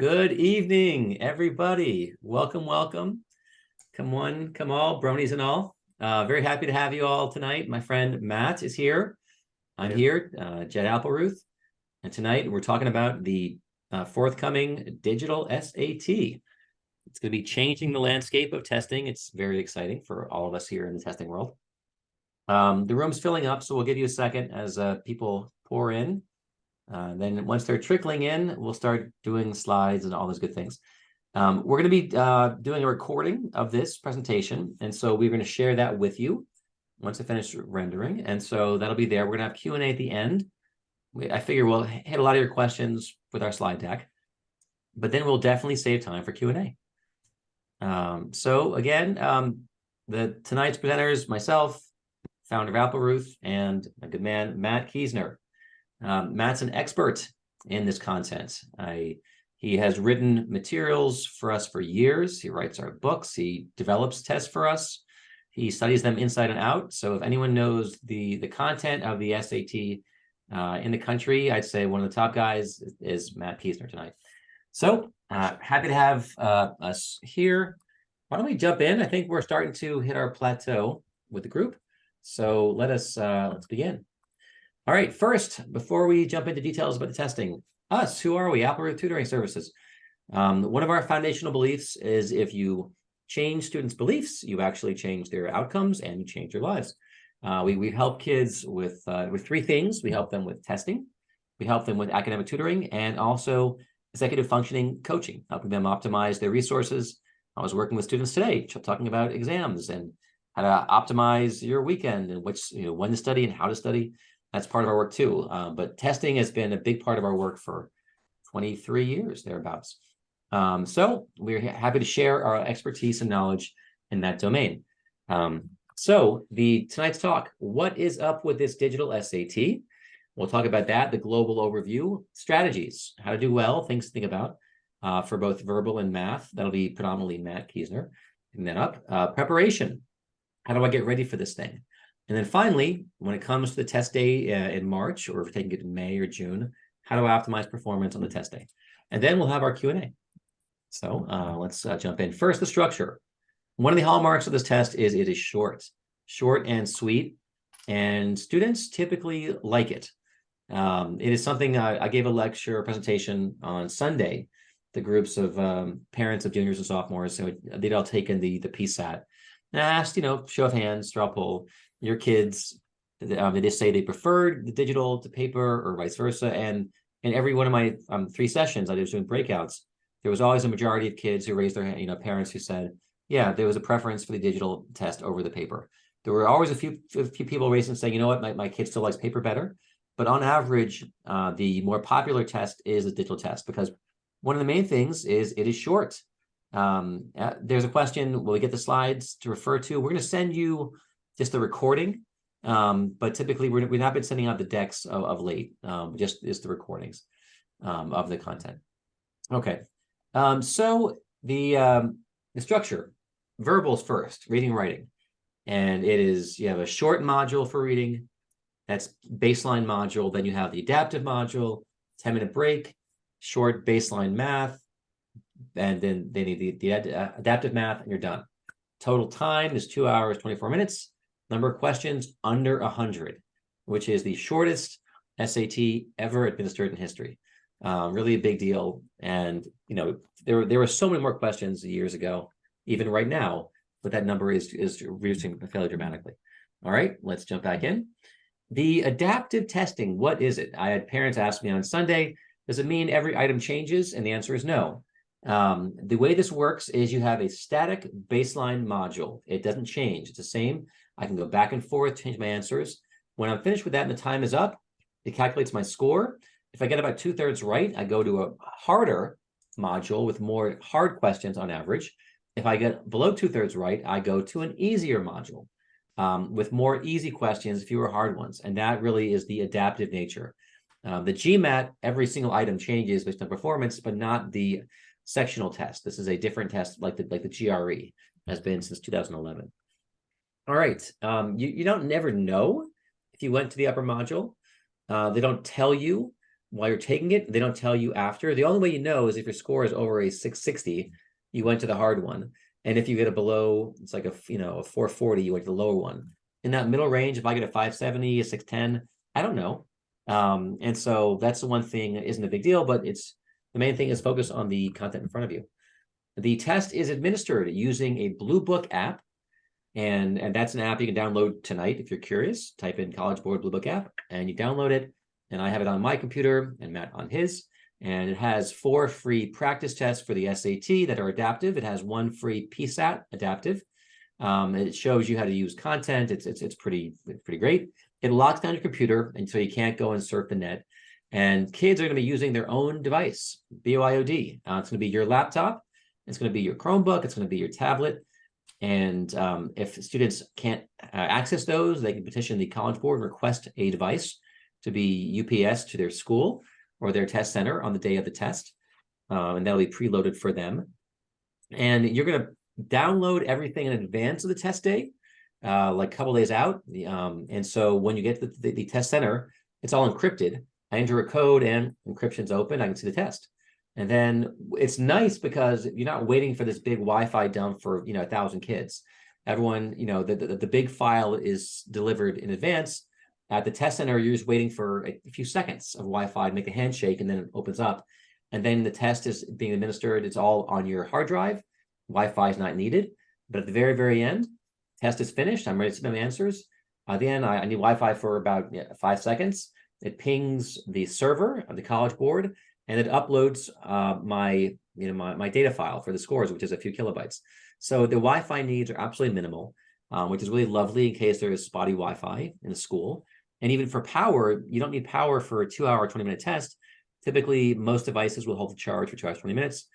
Good evening, everybody. Welcome, welcome. Come on, come all, bronies and all. Very happy to have you all tonight. My friend Matt is here. I'm here, Jed Applerouth. And tonight we're talking about the forthcoming digital SAT. It's going to be changing the landscape of testing. It's very exciting for all of us here in the testing world. The room's filling up, so we'll give you a second as people pour in. Then once they're trickling in, we'll start doing slides and all those good things. We're going to be doing a recording of this presentation, and so we're going to share that with you once I finish rendering, and so that'll be there. We're going to have Q&A at the end. I figure we'll hit a lot of your questions with our slide deck, but then we'll definitely save time for Q&A. So again, tonight's presenters, myself, founder of Applerouth, and my good man, Matt Kiesner. Matt's an expert in this content. He has written materials for us for years. He writes our books. He develops tests for us. He studies them inside and out. So if anyone knows the content of the SAT in the country, I'd say one of the top guys is Matt Kiesner tonight. So happy to have us here. Why don't we jump in? I think we're starting to hit our plateau with the group. So let's begin. All right, first, before we jump into details about the testing, us, who are we? Applerouth Tutoring Services. One of our foundational beliefs is if you change students' beliefs, you actually change their outcomes and you change their lives. We help kids with three things. We help them with testing, we help them with academic tutoring, and also executive functioning coaching, helping them optimize their resources. I was working with students today, talking about exams and how to optimize your weekend and when to study and how to study. That's part of our work too. But testing has been a big part of our work for 23 years, thereabouts. So we're happy to share our expertise and knowledge in that domain. So tonight's talk, what is up with this digital SAT? We'll talk about that, the global overview, strategies, how to do well, things to think about for both verbal and math. That'll be predominantly Matt Kiesner. And then preparation. How do I get ready for this thing? And then finally, when it comes to the test day in March, or if we're taking it in May or June, how do I optimize performance on the test day? And then we'll have our Q&A. So let's jump in. First, the structure. One of the hallmarks of this test is it is short and sweet, and students typically like it. It is something I gave a presentation on Sunday, the groups of parents of juniors and sophomores. So they'd all taken the PSAT. And I asked, show of hands, straw poll, your kids, they just say they preferred the digital to paper or vice versa. And in every one of my 3 sessions, I was doing breakouts. There was always a majority of kids who raised their hand, parents who said, yeah, there was a preference for the digital test over the paper. There were always a few people raising saying, you know what, my kid still likes paper better. But on average, the more popular test is the digital test because one of the main things is it is short. There's a question, will we get the slides to refer to? We're going to send you just the recording, but typically we've not been sending out the decks of late, just the recordings of the content. Okay, so the structure, verbals first, reading, writing, and you have a short module for reading, that's baseline module, then you have the adaptive module, 10-minute break, short baseline math, and then they need the adaptive math, and you're done. Total time is 2 hours, 24 minutes. Number of questions under 100, which is the shortest SAT ever administered in history. Really a big deal. And there were so many more questions years ago, even right now, but that number is reducing fairly dramatically. All right, let's jump back in. The adaptive testing, what is it? I had parents ask me on Sunday, does it mean every item changes? And the answer is no. The way this works is you have a static baseline module. It doesn't change. It's the same. I can go back and forth, change my answers. When I'm finished with that and the time is up, it calculates my score. If I get about 2/3 right, I go to a harder module with more hard questions on average. If I get below 2/3 right, I go to an easier module with more easy questions, fewer hard ones. And that really is the adaptive nature. The GMAT, every single item changes based on performance, but not the sectional test. This is a different test like the GRE has been since 2011. All right, you don't never know if you went to the upper module. They don't tell you while you're taking it. They don't tell you after. The only way you know is if your score is over a 660, you went to the hard one. And if you get a below, it's like a 440, you went to the lower one. In that middle range, if I get a 570, a 610, I don't know. And so that's the one thing that isn't a big deal, but it's the main thing is focus on the content in front of you. The test is administered using a Blue Book app. And that's an app you can download tonight if you're curious. Type in College Board Blue Book app and you download it. And I have it on my computer and Matt on his. And it has 4 free practice tests for the SAT that are adaptive. It has 1 free PSAT adaptive. It shows you how to use content. It's pretty great. It locks down your computer, and so you can't go and surf the net. And kids are going to be using their own device, BYOD. It's going to be your laptop. It's going to be your Chromebook. It's going to be your tablet. And if students can't access those, they can petition the College Board and request a device to be UPS to their school or their test center on the day of the test. And that'll be preloaded for them. And you're going to download everything in advance of the test day, like a couple days out. And so when you get to the test center, it's all encrypted. I enter a code and encryption's open. I can see the test. And then it's nice because you're not waiting for this big Wi-Fi dump for 1,000 kids. Everyone, the big file is delivered in advance. At the test center, you're just waiting for a few seconds of Wi-Fi to make a handshake, and then it opens up. And then the test is being administered. It's all on your hard drive. Wi-Fi is not needed. But at the very, very end, test is finished. I'm ready to submit my answers. At the end, I need Wi-Fi for about 5 seconds. It pings the server of the College Board, and it uploads my data file for the scores, which is a few kilobytes. So the Wi-Fi needs are absolutely minimal, which is really lovely in case there is spotty Wi-Fi in a school. And even for power, you don't need power for a 2-hour, 20-minute test. Typically, most devices will hold the charge for 2 hours, 20 minutes.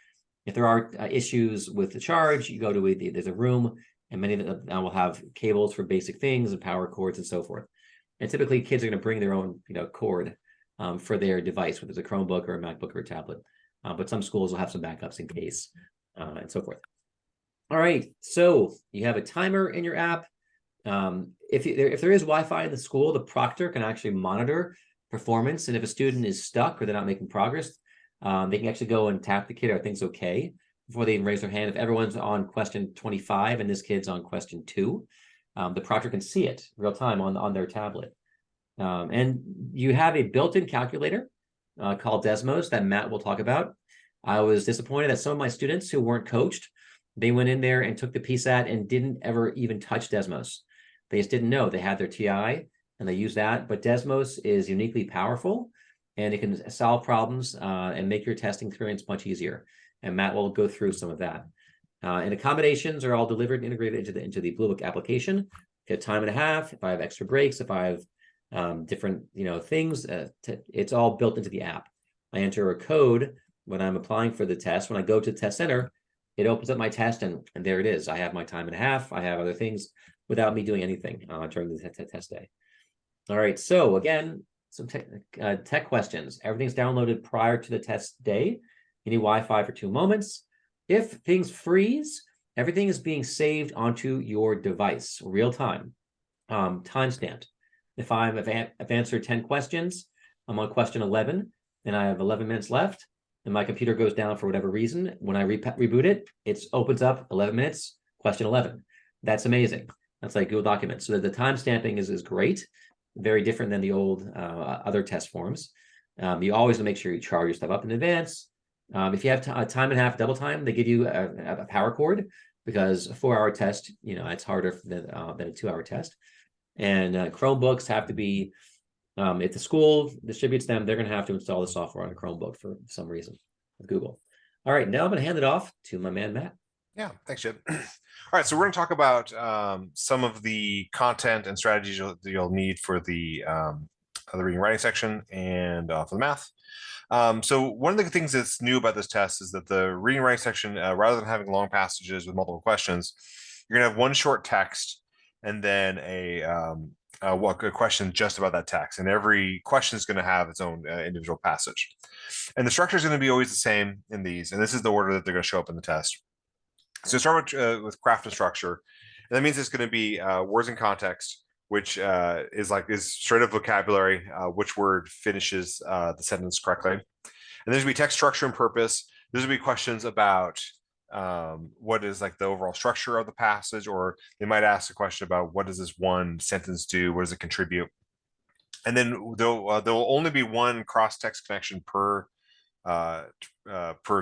If there are issues with the charge, you go to there's a room, and many of them will have cables for basic things and power cords and so forth. And typically, kids are going to bring their own cord for their device, whether it's a Chromebook or a MacBook or a tablet. But some schools will have some backups in case and so forth. All right, so you have a timer in your app. If there is Wi-Fi in the school, the proctor can actually monitor performance. And if a student is stuck or they're not making progress, they can actually go and tap the kid, are things okay, before they even raise their hand. If everyone's on question 25 and this kid's on question 2, the proctor can see it real time on their tablet. And you have a built-in calculator called Desmos that Matt will talk about. I was disappointed that some of my students who weren't coached, they went in there and took the PSAT and didn't ever even touch Desmos. They just didn't know. They had their TI and they use that. But Desmos is uniquely powerful, and it can solve problems and make your testing experience much easier. And Matt will go through some of that. And accommodations are all delivered and integrated into the Blue Book application. Get time and a half. If I have extra breaks, if I have different things, it's all built into the app. I enter a code when I'm applying for the test. When I go to the test center, it opens up my test, and there it is. I have my time and a half. I have other things without me doing anything during the test day. All right, so again, some tech questions. Everything's downloaded prior to the test day. You need Wi-Fi for 2 moments. If things freeze, everything is being saved onto your device, real time, time-stamped. If I've answered 10 questions, I'm on question 11, and I have 11 minutes left, and my computer goes down for whatever reason, when I reboot it, it opens up 11 minutes, question 11. That's amazing. That's like Google Documents. So the time stamping is great, very different than the old other test forms. You always make sure you charge your stuff up in advance. If you have time and a half, double time, they give you a power cord, because a 4-hour test, it's harder than a 2-hour test. And Chromebooks have to be, if the school distributes them, they're going to have to install the software on a Chromebook for some reason with Google. All right, now I'm going to hand it off to my man, Matt. Yeah, thanks, Jed. All right, so we're going to talk about some of the content and strategies you'll need for the reading writing section and for the math. So one of the things that's new about this test is that the reading writing section, rather than having long passages with multiple questions, you're going to have one short text and then a question just about that text. And every question is going to have its own individual passage. And the structure is going to be always the same in these. And this is the order that they're going to show up in the test. So start with craft and structure. And that means it's going to be words in context, which is straight up vocabulary, which word finishes the sentence correctly. And there's gonna be text structure and purpose. There's gonna be questions about what is like the overall structure of the passage, or they might ask a question about what does this one sentence do, what does it contribute, and then there'll only be one cross text connection per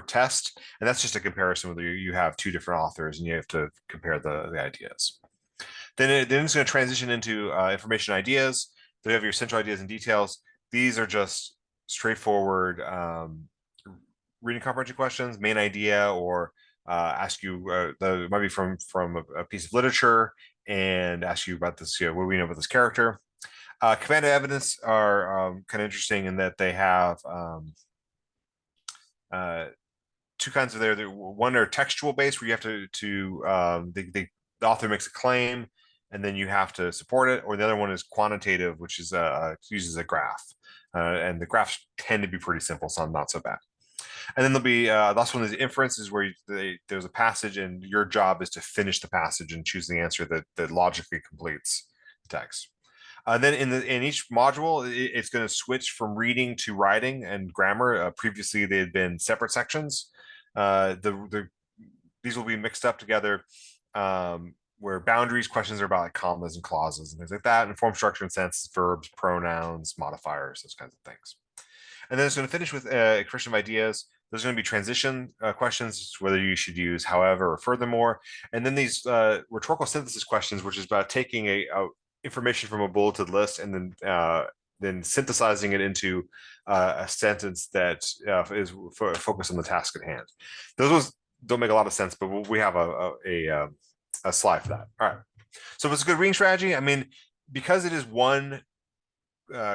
test, and that's just a comparison whether you have two different authors and you have to compare the ideas. Then it's going to transition into information ideas. Then you have your central ideas and details. These are just straightforward reading comprehension questions, main idea, or ask you it might be from a piece of literature and ask you about this. What do we know about this character? Command evidence are kind of interesting in that they have two kinds of there. One are textual based, where you have the author makes a claim and then you have to support it, or the other one is quantitative, which is uses a graph, and the graphs tend to be pretty simple, so not so bad. And then there'll be the last one is inferences, where there's a passage and your job is to finish the passage and choose the answer that logically completes the text. Then in each module, it's going to switch from reading to writing and grammar. Previously, they had been separate sections. These will be mixed up together, where boundaries questions are about like commas and clauses and things like that, and form, structure, and sense, verbs, pronouns, modifiers, those kinds of things. And then it's going to finish with a question of ideas. There's going to be transition questions, whether you should use however or furthermore. And then these rhetorical synthesis questions, which is about taking a information from a bulleted list and then synthesizing it into a sentence that is focused on the task at hand. Those ones don't make a lot of sense, but we have a slide for that. All right. So if it's a good reading strategy, I mean, because it is one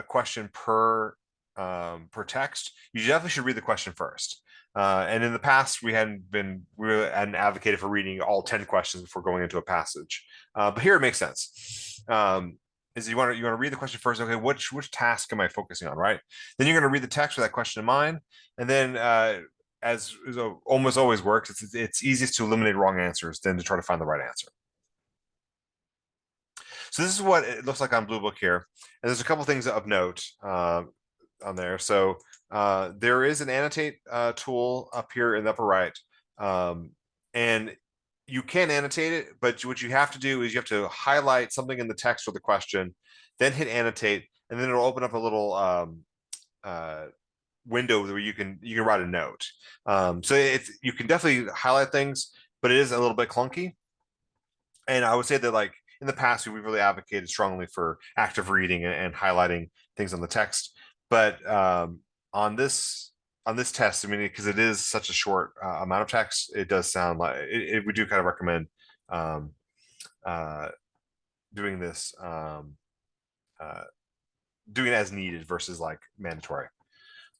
question per text, you definitely should read the question first. And in the past, we hadn't advocated for reading all 10 questions before going into a passage. But here it makes sense. Is you want to read the question first. Okay, which task am I focusing on, right? Then you're going to read the text with that question in mind, and then as almost always works, it's easiest to eliminate wrong answers than to try to find the right answer. So this is what it looks like on Blue Book here, and there's a couple things of note on there. So there is an annotate tool up here in the upper right, and you can annotate it, but what you have to do is you have to highlight something in the text or the question, then hit annotate, and then it'll open up a little window where you can write a note. So you can definitely highlight things, but it is a little bit clunky. And I would say that, like, in the past, we've really advocated strongly for active reading and highlighting things on the text. But on this test, I mean, because it is such a short amount of text, it does sound like we do kind of recommend doing this, doing it as needed versus like mandatory.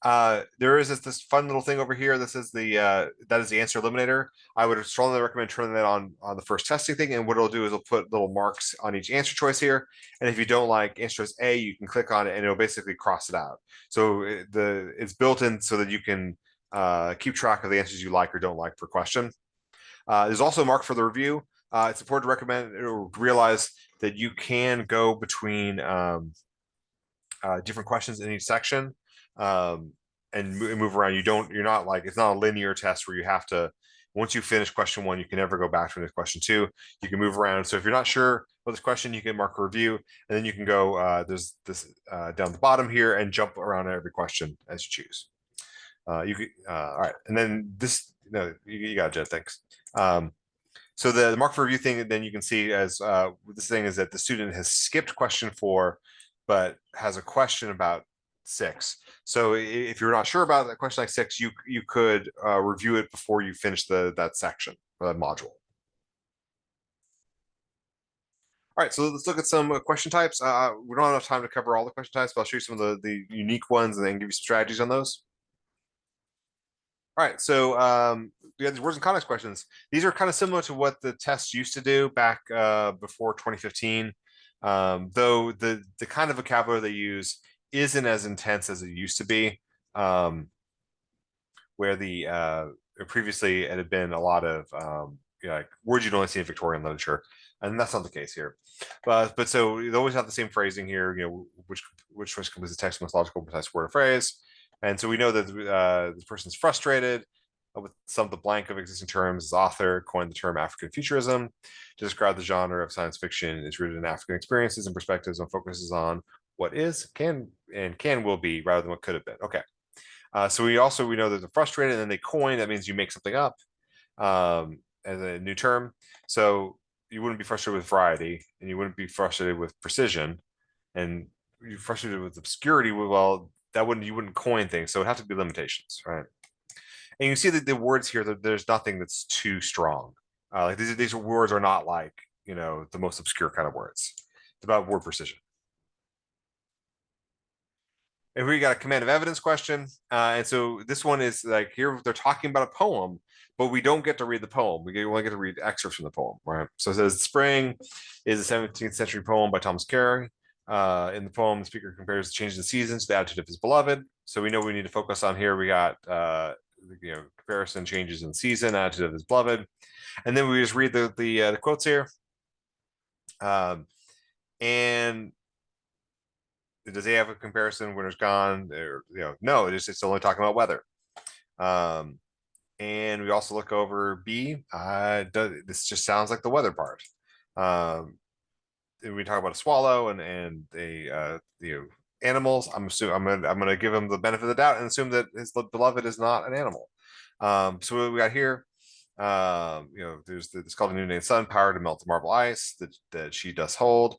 There is this fun little thing over here. This is that is the answer eliminator. I would strongly recommend turning that on the first testing thing. And what it'll do is it'll put little marks on each answer choice here. And if you don't like answer choice A, you can click on it and it'll basically cross it out. So it's built in so that you can keep track of the answers you like or don't like per question. There's also a mark for the review. It's important to recommend or realize that you can go between different questions in each section. And move around. You're not like, it's not a linear test where you have to, once you finish question one, you can never go back to question two. You can move around. So if you're not sure about this question, you can mark a review, and then you can go, there's this down the bottom here, and jump around every question as you choose. All right. And then this, no, you got it, Jed, thanks. So the mark for review thing, then you can see as this thing is that the student has skipped question 4, but has a question about 6. So if you're not sure about that question like 6, you could review it before you finish that section or that module. All right, so let's look at some question types. We don't have enough time to cover all the question types, but I'll show you some of the unique ones and then give you some strategies on those. All right, so we have these words and context questions. These are kind of similar to what the tests used to do back before 2015, though the kind of vocabulary they use isn't as intense as it used to be, where previously it had been a lot of like words you'd only see in Victorian literature. And that's not the case here. But so you always have the same phrasing here, which choice completes the text most logical, precise word or phrase. And so we know that this person's frustrated with some of the blank of existing terms. As author coined the term African futurism to describe the genre of science fiction is rooted in African experiences and perspectives and focuses on what is, can will be rather than what could have been. Okay. So we know that they're frustrated, and then they coin. That means you make something up as a new term. So you wouldn't be frustrated with variety, and you wouldn't be frustrated with precision, and you're frustrated with obscurity. Well, you wouldn't coin things. So it would have to be limitations, right? And you see that the words here, that there's nothing that's too strong. Like these words are not like the most obscure kind of words. It's about word precision. If we got a command of evidence question, and so this one is like here they're talking about a poem, but we don't get to read the poem. We only get to read excerpts from the poem, right? So it says "Spring" is a 17th century poem by Thomas Carey. In the poem, the speaker compares the changes in seasons to the attitude of his beloved. So we know we need to focus on here. We got comparison changes in season, attitude of his beloved, and then we just read the quotes here. And does he have a comparison? Winter's gone, or no, it's only talking about weather. And we also look over B. This just sounds like the weather part. We talk about a swallow and animals. I'm gonna give him the benefit of the doubt and assume that his beloved is not an animal. So what we got here, there's called a new name sun, power to melt the marble ice that she does hold.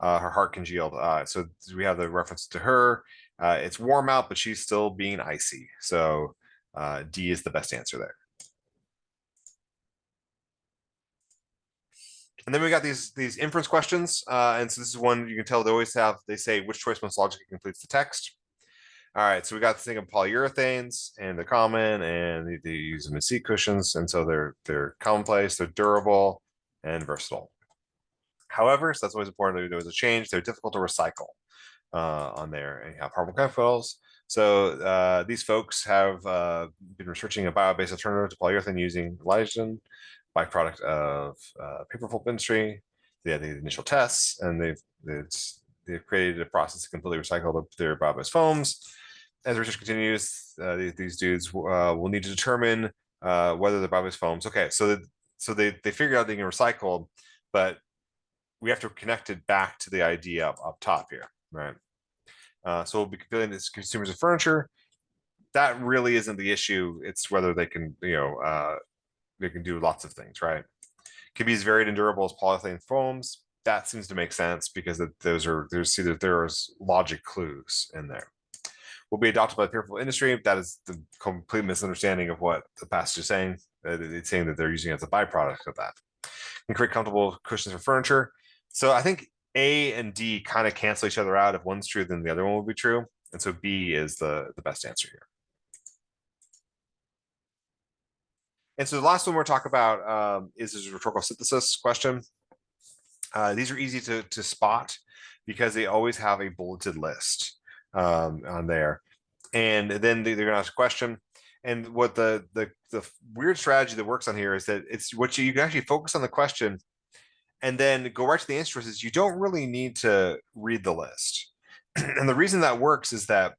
Her heart congealed. So we have the reference to her. It's warm out, but she's still being icy. So D is the best answer there. And then we got these inference questions. And so this is one you can tell they say which choice most logically completes the text. All right, so we got this thing of polyurethanes, and they're common, and they use them as seat cushions, and so they're commonplace, they're durable, and versatile. However, so that's always important that there was a change. They're difficult to recycle on there, and you have harmful chemicals. So these folks have been researching a bio-based alternative to polyurethane using Lygen, byproduct of paper pulp industry. They had the initial tests, and they've created a process to completely recycle their bio-based foams. As research continues, these dudes will need to determine whether the bio-based foams. Okay, so they figured out they can recycle, but we have to connect it back to the idea up top here, right? So we'll be comparing this consumers of furniture. That really isn't the issue. It's whether they can, they can do lots of things, right? Can be as varied and durable as polyethylene foams. That seems to make sense because there's logic clues in there. Will be adopted by the paper industry. That is the complete misunderstanding of what the passage is saying. It's saying that they're using it as a byproduct of that. And create comfortable cushions for furniture. So I think A and D kind of cancel each other out. If one's true, then the other one will be true. And so B is the best answer here. And so the last one we're talking about is this rhetorical synthesis question. These are easy to spot because they always have a bulleted list on there. And then they're going to ask a question. And what the weird strategy that works on here is that it's what you can actually focus on the question and then go right to the answer is you don't really need to read the list. And the reason that works is that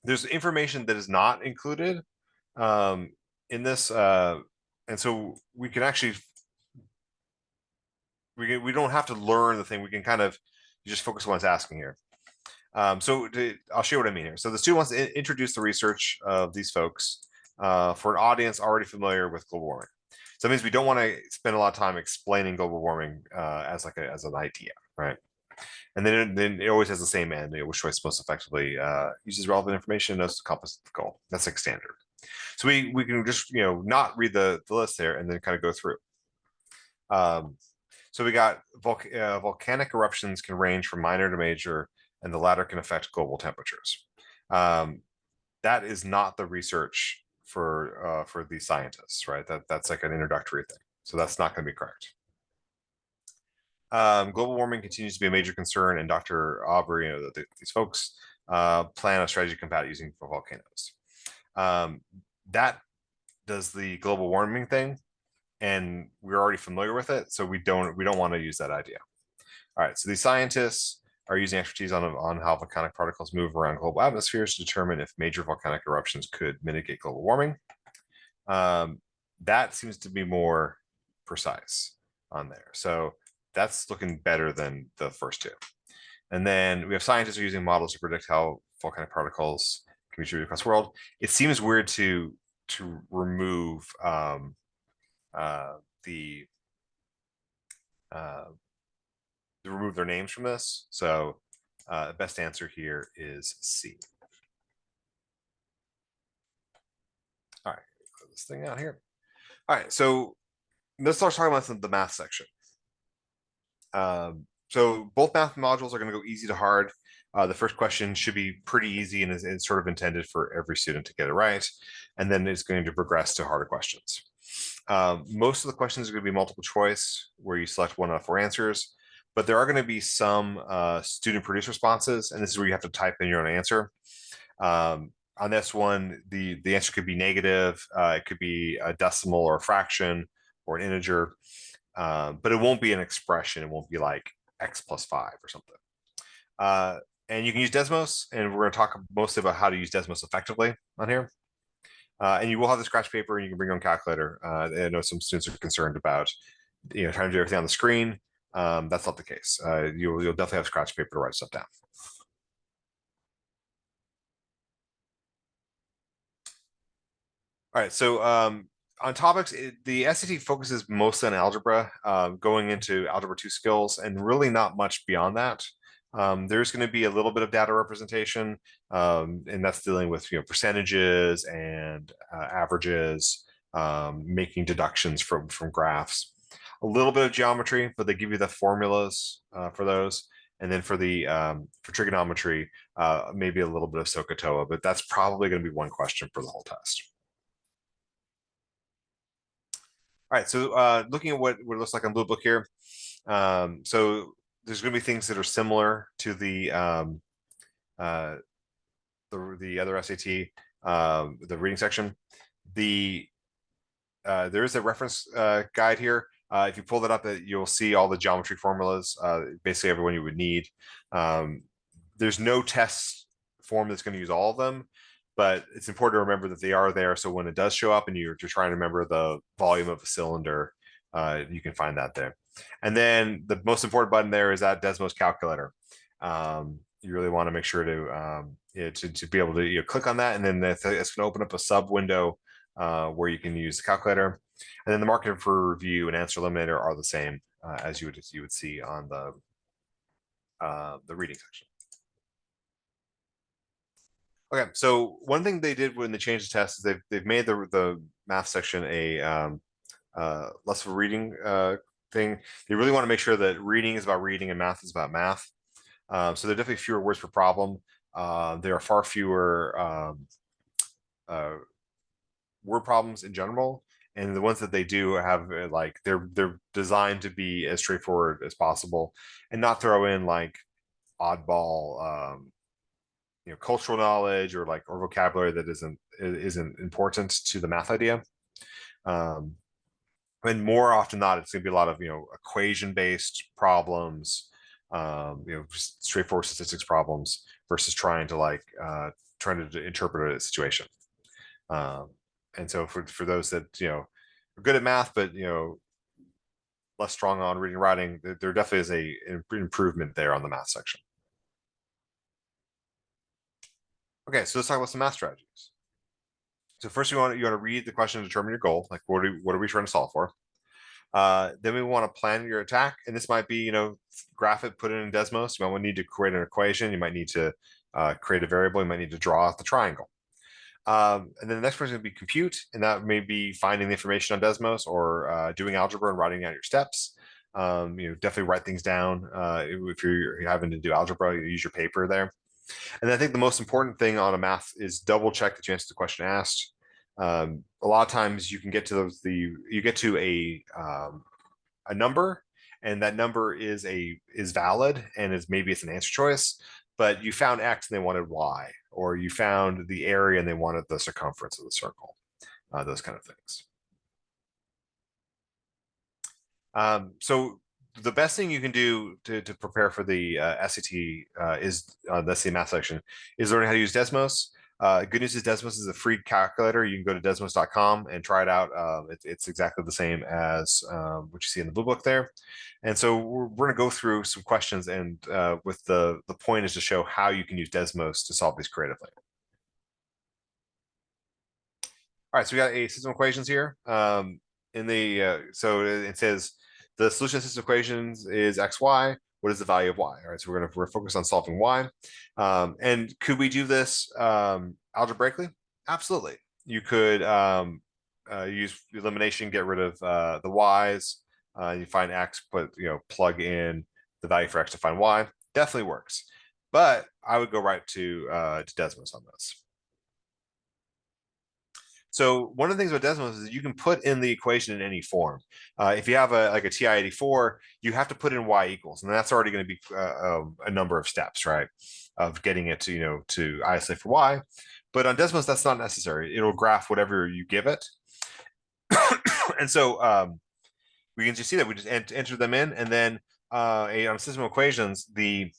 there's information that is not included in this. And so we can actually, we don't have to learn the thing. We can kind of just focus on what's asking here. I'll show you what I mean here. So the student wants to introduce the research of these folks for an audience already familiar with global warming. So that means we don't want to spend a lot of time explaining global warming as an idea, right? And then it always has the same end, which choice most effectively uses relevant information as to accomplish the goal. That's like standard. So we can just not read the list there and then kind of go through. So we got volcanic eruptions can range from minor to major, and the latter can affect global temperatures. That is not the research for these scientists, right? That's like an introductory thing. So that's not going to be correct. Global warming continues to be a major concern, and Dr. Aubrey, these folks plan a strategy to combat it using volcanoes. That does the global warming thing, and we're already familiar with it, so we don't want to use that idea. All right, so these scientists are using expertise on how volcanic particles move around global atmospheres to determine if major volcanic eruptions could mitigate global warming. That seems to be more precise on there. So that's looking better than the first two. And then we have scientists who are using models to predict how volcanic particles can be distributed across the world. It seems weird to remove the remove their names from this. So the best answer here is C. All right, clear this thing out here. All right, so let's start talking about the math section. So both math modules are going to go easy to hard. The first question should be pretty easy and is sort of intended for every student to get it right. And then it's going to progress to harder questions. Most of the questions are going to be multiple choice where you select 1 out of 4 answers, but there are going to be some student produced responses. And this is where you have to type in your own answer. On this one, the answer could be negative. It could be a decimal or a fraction or an integer, but it won't be an expression. It won't be like x plus 5 or something. And you can use Desmos, and we're going to talk mostly about how to use Desmos effectively on here. And you will have the scratch paper, and you can bring your own calculator. I know some students are concerned about trying to do everything on the screen. That's not the case. You'll definitely have scratch paper to write stuff down. All right, so on topics, the SAT focuses mostly on algebra, going into algebra 2 skills, and really not much beyond that. There's going to be a little bit of data representation, and that's dealing with percentages and averages, making deductions from graphs. A little bit of geometry, but they give you the formulas for those. And then for the for trigonometry, maybe a little bit of SOHCAHTOA, but that's probably going to be one question for the whole test. All right, so looking at what it looks like on Blue Book here. So there's going to be things that are similar to the other SAT, the reading section. There is a reference guide here. If you pull that up, you'll see all the geometry formulas, basically everyone you would need. There's no test form that's going to use all of them, but it's important to remember that they are there. So when it does show up and you're trying to remember the volume of a cylinder, you can find that there. And then the most important button there is that Desmos calculator. You really want to make sure to be able to click on that, and then it's going to open up a sub window where you can use the calculator. And then the marker for review and answer eliminator are the same as you would see on the reading section. Okay, so one thing they did when they changed the test is they've made the math section a less of a reading thing. They really want to make sure that reading is about reading and math is about math. So there are definitely fewer words per problem. There are far fewer word problems in general, and the ones that they do have like they're designed to be as straightforward as possible and not throw in like oddball cultural knowledge or vocabulary that isn't important to the math idea. And more often than not, it's going to be a lot of equation based problems, just straightforward statistics problems versus trying to interpret a situation. And so for those that are good at math but less strong on reading and writing, there definitely is an improvement there on the math section. Okay, so let's talk about some math strategies. So first, you want to read the question and determine your goal. Like, what are we trying to solve for? Then we want to plan your attack, and this might be graph it, put it in Desmos. You might need to create an equation. You might need to create a variable. You might need to draw out the triangle. And then the next one is going to be compute, and that may be finding the information on Desmos or doing algebra and writing out your steps. Definitely write things down. If you're having to do algebra, you use your paper there. And I think the most important thing on a math is double check that you answer the question asked. A lot of times you can get to a number, and that number is valid and maybe it's an answer choice, but you found X and they wanted Y, or you found the area and they wanted the circumference of the circle, those kind of things. So the best thing you can do to prepare for the SAT the SAT math section is learning how to use Desmos. Good news is Desmos is a free calculator. You can go to desmos.com and try it out. It's exactly the same as what you see in the blue book there. And so we're going to go through some questions, and with the point is to show how you can use Desmos to solve these creatively. All right, so we got a system of equations here. So it says the solution of system equations is x, y. What is the value of y? All right, so we're focused on solving y. And could we do this algebraically? Absolutely. You could use elimination, get rid of the y's. You find x, plug in the value for x to find y. Definitely works. But I would go right to Desmos on this. So one of the things about Desmos is you can put in the equation in any form. If you have a TI-84, you have to put in y equals, and that's already going to be a number of steps, right, of getting it to isolate for y. But on Desmos, that's not necessary. It'll graph whatever you give it. And so we can just see that we just enter them in, and then on system of equations, the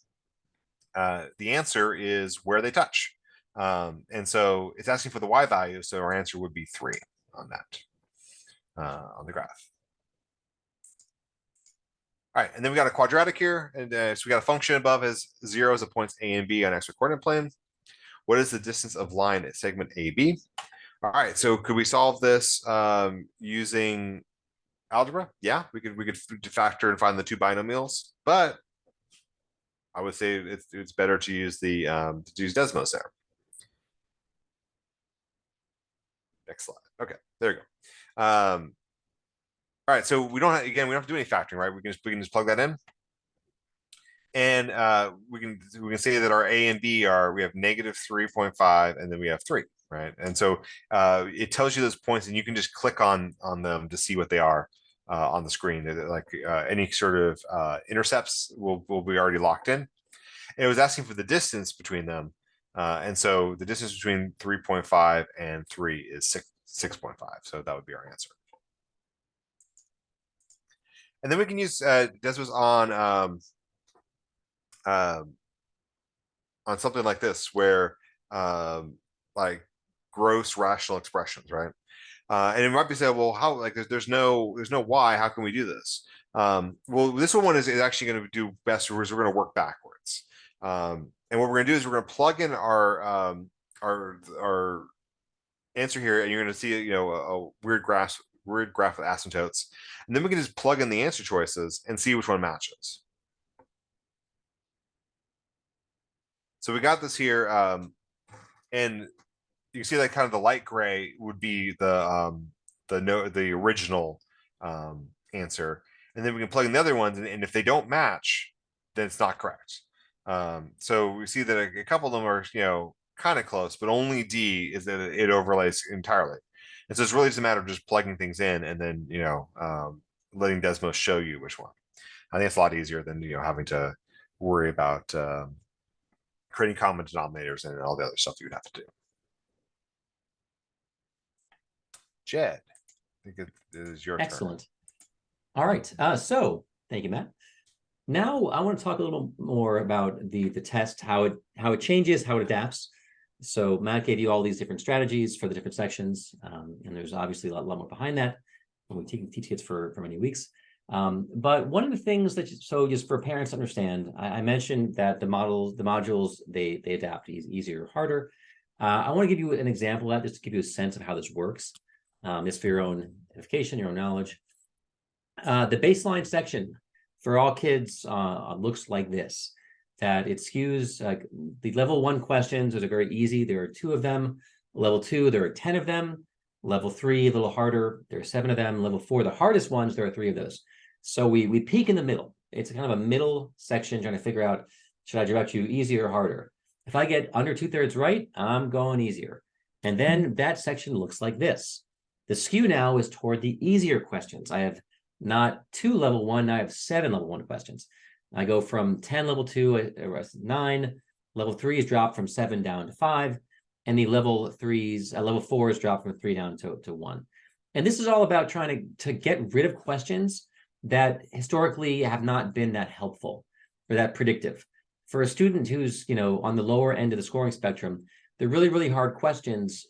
answer is where they touch. And so it's asking for the y value, so our answer would be 3 on that, on the graph. All right, and then we got a quadratic here, and so we got a function above as 0 as the points a and b on x coordinate plane. What is the distance of line at segment AB? All right, so could we solve this using algebra? Yeah, we could factor and find the two binomials, but I would say it's better to use Desmos there. Next slide. Okay, there you go. All right, so we don't have to do any factoring, right? We can just plug that in, and we can say that our a and b we have -3.5, and then we have 3, right? And so it tells you those points, and you can just click on them to see what they are on the screen. Like any sort of intercepts will be already locked in. And it was asking for the distance between them. And so the distance between 3.5 and 3 is 6.5. So that would be our answer. And then we can use Desmos on something like this, where like gross rational expressions, right? And it might be said, well, how, like there's no y, how can we do this? Well, this one is actually going to do best, whereas we're going to work backwards. And what we're going to do is we're going to plug in our answer here, and you're going to see a weird graph with asymptotes, and then we can just plug in the answer choices and see which one matches. So we got this here, and you can see that kind of the light gray would be the original answer, and then we can plug in the other ones, and if they don't match, then it's not correct. So we see that a couple of them are kind of close, but only D is that it overlays entirely. And so it's really just a matter of just plugging things in and then letting Desmos show you which one. I think it's a lot easier than having to worry about creating common denominators and all the other stuff you would have to do. Jed, I think it is your turn. Excellent. All right. So thank you, Matt. Now I want to talk a little more about the test, how it changes, how it adapts. So Matt gave you all these different strategies for the different sections, and there's obviously a lot more behind that when we teach kids for many weeks. But one of the things just for parents to understand, I mentioned that the modules, they adapt easier or harder. I want to give you an example of that, just to give you a sense of how this works. Just for your own edification, your own knowledge. The baseline section for all kids looks like this, that it skews the level 1 questions are very easy. There are 2 of them. Level 2, there are 10 of them. Level 3, a little harder. There are 7 of them. Level 4, the hardest ones, there are 3 of those. So we peak in the middle. It's kind of a middle section trying to figure out, should I direct you easier or harder? If I get under 2/3 right, I'm going easier. And then that section looks like this. The skew now is toward the easier questions. I have not 2 level 1, I have 7 level 1 questions. I go from 10 level 2, 9, level 3 is dropped from 7 down to 5, and the level 4 is dropped from 3 down to 1. And this is all about trying to get rid of questions that historically have not been that helpful or that predictive. For a student who's, on the lower end of the scoring spectrum, the really, really hard questions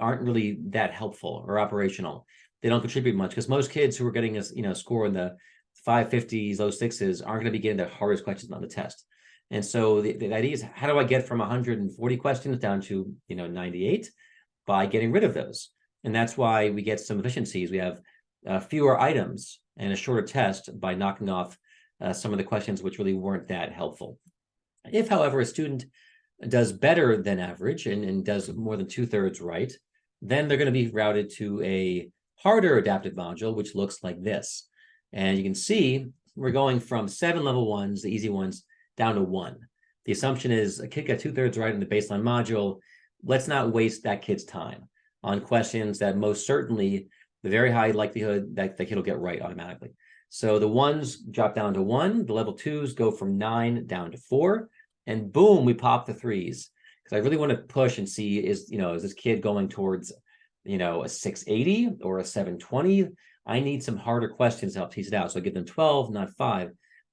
aren't really that helpful or operational. They don't contribute much because most kids who are getting a score in the 550s, low sixes aren't going to be getting the hardest questions on the test. And so the idea is, how do I get from 140 questions down to 98? By getting rid of those. And that's why we get some efficiencies. We have fewer items and a shorter test by knocking off some of the questions which really weren't that helpful. If, however, a student does better than average and does more than 2/3 right, then they're going to be routed to a harder adaptive module, which looks like this. And you can see we're going from 7 level 1s, the easy ones, down to 1. The assumption is a kid got 2/3 right in the baseline module. Let's not waste that kid's time on questions that most certainly the very high likelihood that the kid will get right automatically. So the 1s drop down to 1, the level 2s go from 9 down to 4, and boom, we pop the 3s. Because I really want to push and see is this kid going towards a 680 or a 720? I need some harder questions to help tease it out. So I give them 12, not 5.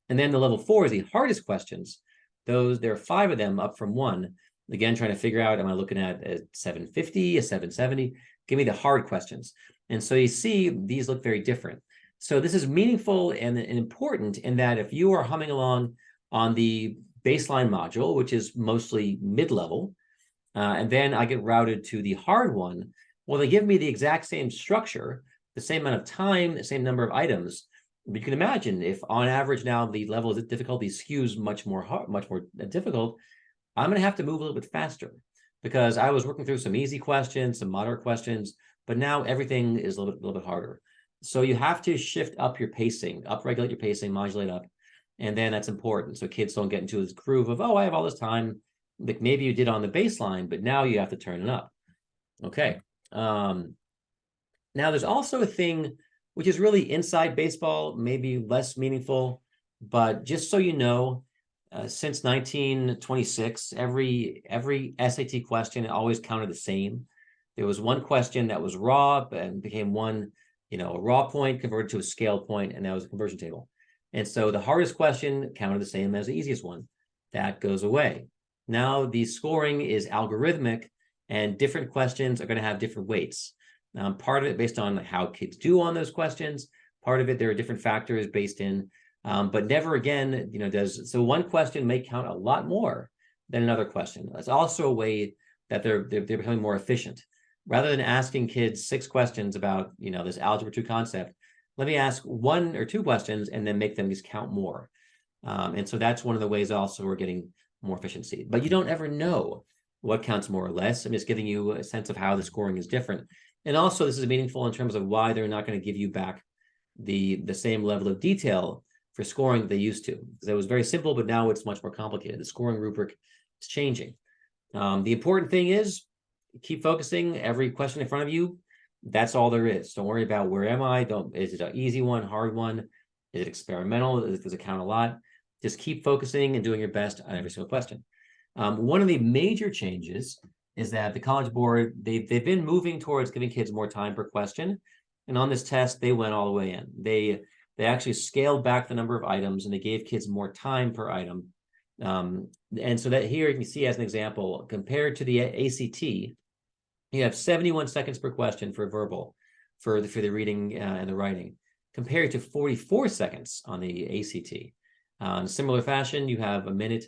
And then the level 4 is the hardest questions. There are 5 of them up from 1. Again, trying to figure out, am I looking at a 750, a 770? Give me the hard questions. And so you see, these look very different. So this is meaningful and important in that if you are humming along on the baseline module, which is mostly mid-level, and then I get routed to the hard one, well, they give me the exact same structure, the same amount of time, the same number of items. But you can imagine if on average now the level of difficulty skews much more difficult, I'm going to have to move a little bit faster because I was working through some easy questions, some moderate questions, but now everything is a little bit harder. So you have to shift up your pacing, upregulate your pacing, modulate up, and then that's important. So kids don't get into this groove of, oh, I have all this time. Like maybe you did on the baseline, but now you have to turn it up. Okay. Now there's also a thing which is really inside baseball, maybe less meaningful, but just so you know, since 1926, every SAT question always counted the same. There was one question that was raw and became one, a raw point converted to a scale point, and that was a conversion table. And so the hardest question counted the same as the easiest one. That goes away. Now the scoring is algorithmic, and different questions are going to have different weights. Part of it based on how kids do on those questions. Part of it, there are different factors based in, but never again, so one question may count a lot more than another question. That's also a way that they're becoming more efficient. Rather than asking kids 6 questions about, this algebra 2 concept, let me ask 1 or 2 questions and then make them just count more. And so that's one of the ways also we're getting more efficiency. But you don't ever know what counts more or less. I'm just giving you a sense of how the scoring is different. And also this is meaningful in terms of why they're not going to give you back the same level of detail for scoring that they used to. Because it was very simple, but now it's much more complicated. The scoring rubric is changing. The important thing is keep focusing. Every question in front of you, that's all there is. Don't worry about where am I? Is it an easy one, hard one? Is it experimental? Does it count a lot? Just keep focusing and doing your best on every single question. One of the major changes is that the College Board, they've been moving towards giving kids more time per question. And on this test, they went all the way in. They actually scaled back the number of items and they gave kids more time per item. And so that here you can see as an example, compared to the ACT, you have 71 seconds per question for verbal, for the reading and the writing, compared to 44 seconds on the ACT. In a similar fashion, you have a minute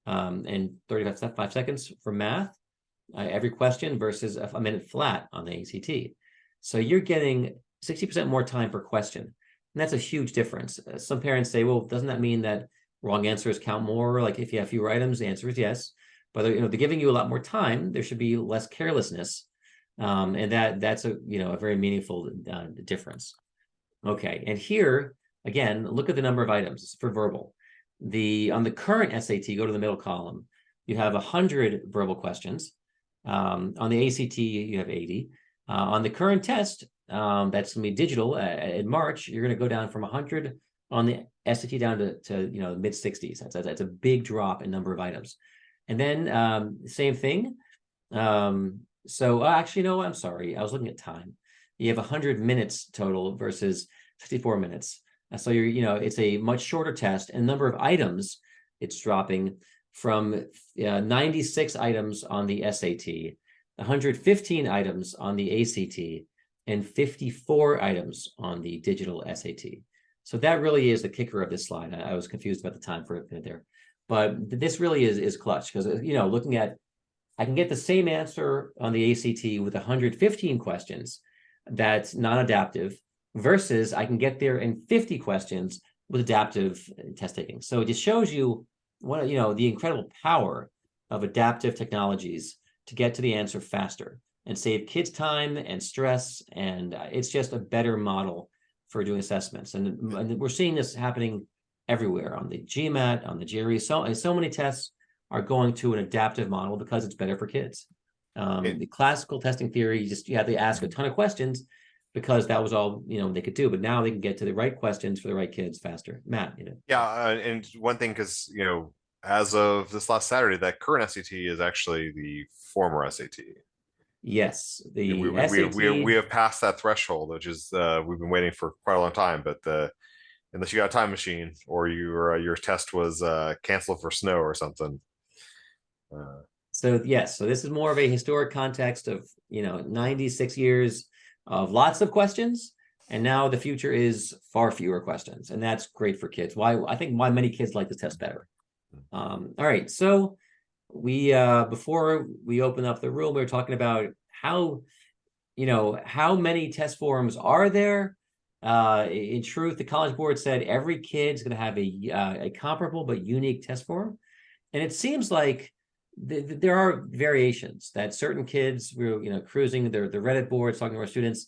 and 35 seconds for math, every question versus a minute flat on the ACT. So you're getting 60% more time per question. And that's a huge difference. Some parents say, well, doesn't that mean that wrong answers count more? Like if you have fewer items, the answer is yes. But they're giving you a lot more time. There should be less carelessness. And that's a very meaningful difference. Okay, and here, again, look at the number of items for verbal. On the current SAT, go to the middle column, you have 100 verbal questions. On the ACT, you have 80. On the current test, that's going to be digital in March, you're going to go down from 100 on the SAT down to mid 60s. That's a big drop in number of items. And then same thing. So actually, no, I'm sorry. I was looking at time. You have 100 minutes total versus 64 minutes. So it's a much shorter test, and number of items it's dropping from 96 items on the SAT, 115 items on the ACT, and 54 items on the digital SAT. So that really is the kicker of this slide. I was confused about the time for it there, but this really is clutch, because looking at, I can get the same answer on the ACT with 115 questions that's non-adaptive, versus I can get there in 50 questions with adaptive test taking. So it just shows you the incredible power of adaptive technologies to get to the answer faster and save kids time and stress. And it's just a better model for doing assessments. And we're seeing this happening everywhere on the GMAT, on the GRE. So many tests are going to an adaptive model because it's better for kids. The classical testing theory, you have to ask a ton of questions because that was all they could do. But now they can get to the right questions for the right kids faster. Matt, Yeah, and one thing, because as of this last Saturday, that current SAT is actually the former SAT. Yes, the we have passed that threshold, which is we've been waiting for quite a long time. But unless you got a time machine or your test was canceled for snow or something. So yes, so this is more of a historic context of 96 years of lots of questions, and now the future is far fewer questions, and that's great for kids. I think why many kids like this test better. All right, so we before we open up the room, we were talking about how many test forms are there. In truth, the College Board said every kid's going to have a comparable but unique test form, and it seems like there are variations that certain kids, we're cruising the Reddit boards talking to our students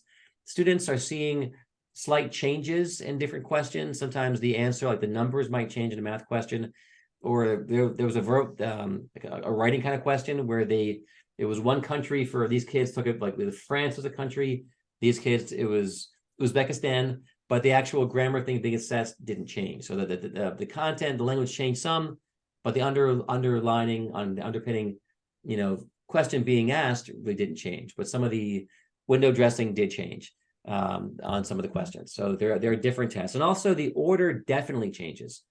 are seeing slight changes in different questions. Sometimes the answer, like the numbers, might change in a math question, or there was a verb, a writing kind of question where it was one country for these kids, took it like with France as a country, these kids it was Uzbekistan, but the actual grammar thing being assessed didn't change. So that the content, the language changed some, but the underpinning, question being asked really didn't change. But some of the window dressing did change on some of the questions. So there are different tests, and also the order definitely changes.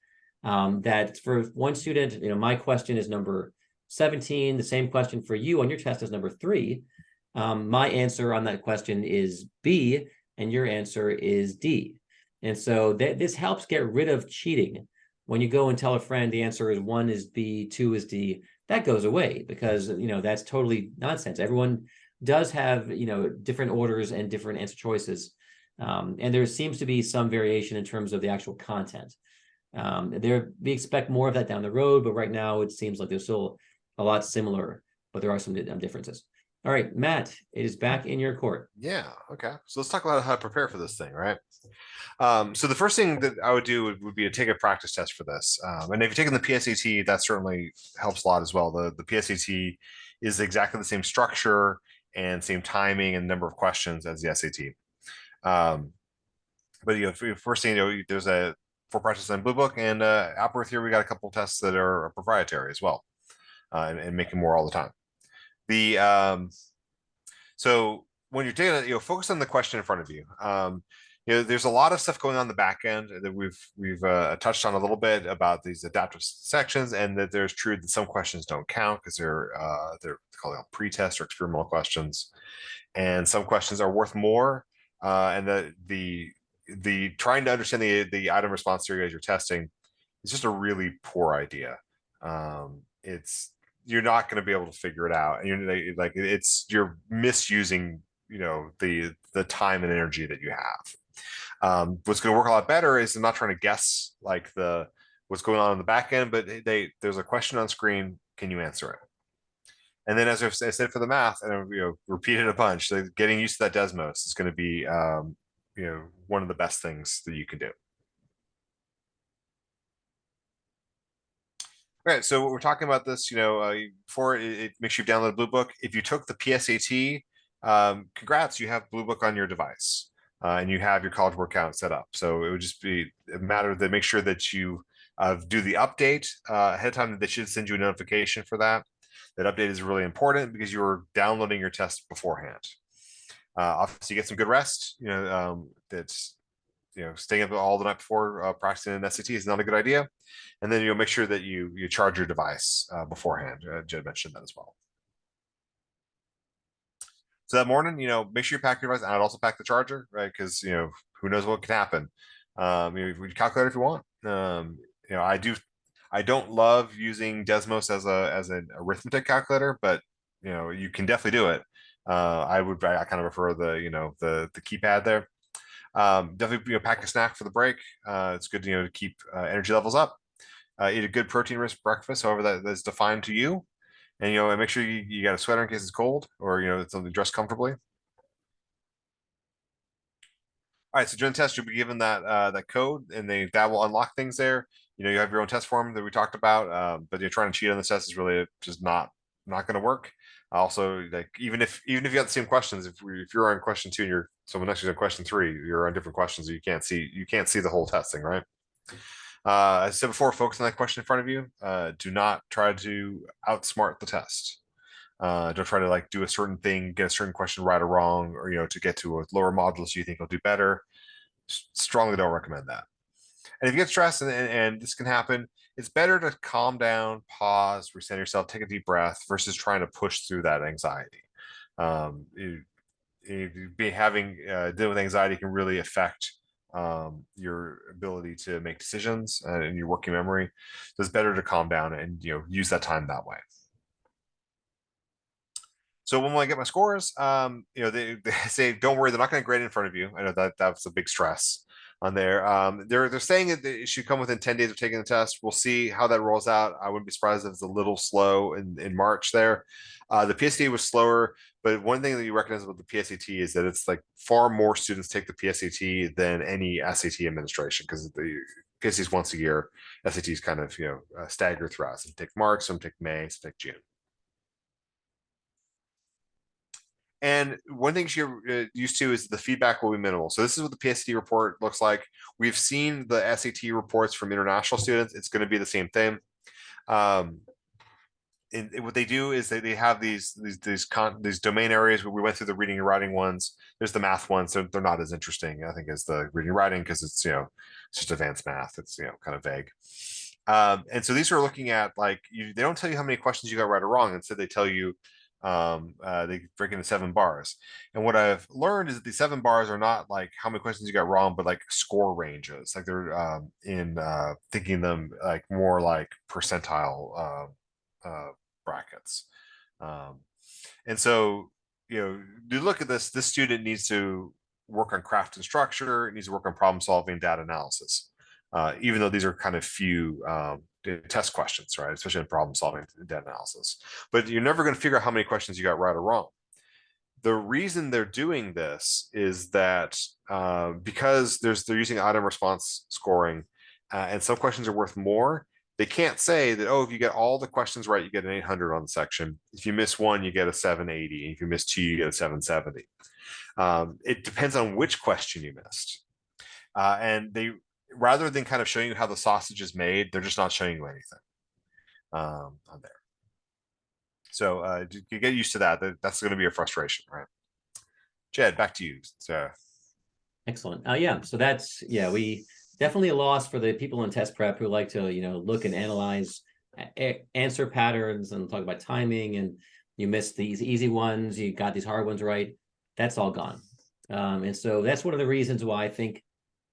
That for one student, my question is number 17. The same question for you on your test is number 3. My answer on that question is B, and your answer is D. And so this helps get rid of cheating. When you go and tell a friend the answer is 1 is B, 2 is D, that goes away, because that's totally nonsense. Everyone does have different orders and different answer choices, and there seems to be some variation in terms of the actual content. We expect more of that down the road, but right now it seems like there's still a lot similar, but there are some differences. All right, Matt, it is back in your court. Yeah. Okay. So let's talk about how to prepare for this thing, right? So the first thing that I would do would be to take a practice test for this. And if you're taking the PSAT, that certainly helps a lot as well. The PSAT is exactly the same structure and same timing and number of questions as the SAT. But first thing, there's a for practice on Blue Book, and Applerouth here, we got a couple of tests that are proprietary as well, and making more all the time. So when you're taking it, focus on the question in front of you. There's a lot of stuff going on in the back end that we've touched on a little bit about these adaptive sections, and that there's truth that some questions don't count because they're called pre-test or experimental questions, and some questions are worth more. And the trying to understand the item response theory as you're testing is just a really poor idea. You're not going to be able to figure it out, and you're misusing the time and energy that you have. What's going to work a lot better is not trying to guess what's going on in the back end, but there's a question on screen. Can you answer it? And then, as I said for the math, and repeat it a bunch, getting used to that Desmos is going to be one of the best things that you can do. Okay, so what we're talking about this, before it makes you download Blue Book. If you took the PSAT, congrats, you have Blue Book on your device, and you have your College Board account set up. So it would just be a matter to make sure that you do the update ahead of time. They should send you a notification for that. That update is really important because you're downloading your test beforehand. Obviously, get some good rest. staying up all the night before practicing an SAT is not a good idea. And then make sure that you charge your device beforehand. Jed mentioned that as well. So that morning, make sure you pack your device, and I'd also pack the charger, right? Because who knows what could happen. You calculate if you want. I don't love using Desmos as an arithmetic calculator, but you can definitely do it. I kind of prefer the keypad there. Definitely pack a snack for the break. It's good to keep energy levels up. Eat a good protein rich breakfast, however that's defined to you, and make sure you got a sweater in case it's cold, or it's something to dress comfortably. All right, so during the test, you'll be given that code, and that will unlock things there. You have your own test form that we talked about, but you're trying to cheat on the test is really just not going to work. Also, like even if you got the same questions, if you're on question 2 and someone next to you on question 3, you're on different questions. You can't see the whole testing, right? As I said before, focus on that question in front of you. Do not try to outsmart the test. Don't try to do a certain thing, get a certain question right or wrong, or to get to a lower modulus you think will do better. Strongly don't recommend that. And if you get stressed, and this can happen, it's better to calm down, pause, recenter yourself, take a deep breath versus trying to push through that anxiety. Dealing with anxiety can really affect your ability to make decisions and your working memory. So it's better to calm down and use that time that way. So when I get my scores, they say, don't worry, they're not going to grade in front of you. I know that's a big stress on there. They're saying that it should come within 10 days of taking the test. We'll see how that rolls out. I wouldn't be surprised if it's a little slow in March there. The PSAT was slower, but one thing that you recognize about the PSAT is that it's far more students take the PSAT than any SAT administration, because the PSAT is once a year. SAT is kind of staggered throughout. Some take March, some take May, some take June. And one thing you're used to is the feedback will be minimal. So this is what the PSAT report looks like. We've seen the SAT reports from international students. It's going to be the same thing. And what they do is they have these domain areas where we went through the reading and writing ones. There's the math ones, so they're not as interesting, I think, as the reading and writing, because it's it's just advanced math. It's kind of vague. And so these are looking at they don't tell you how many questions you got right or wrong. Instead, they tell you they break into 7 bars. And what I've learned is that these 7 bars are not how many questions you got wrong, but score ranges. They're in thinking them more like percentile brackets. And so you look at this student needs to work on craft and structure. It needs to work on problem solving, data analysis, even though these are kind of few test questions, right? Especially in problem solving and data analysis. But you're never going to figure out how many questions you got right or wrong. The reason they're doing this is that because they're using item response scoring, and some questions are worth more. They can't say that, if you get all the questions right, you get an 800 on the section. If you miss one, you get a 780. If you miss 2, you get a 770. It depends on which question you missed. And they, rather than kind of showing you how the sausage is made, they're just not showing you anything on there. So you get used to that. That's going to be a frustration, right? Jed, back to you. Excellent. Yeah. So we definitely a loss for the people in test prep who like to, look and analyze answer patterns and talk about timing, and you missed these easy ones, you got these hard ones right. That's all gone. And so that's one of the reasons why I think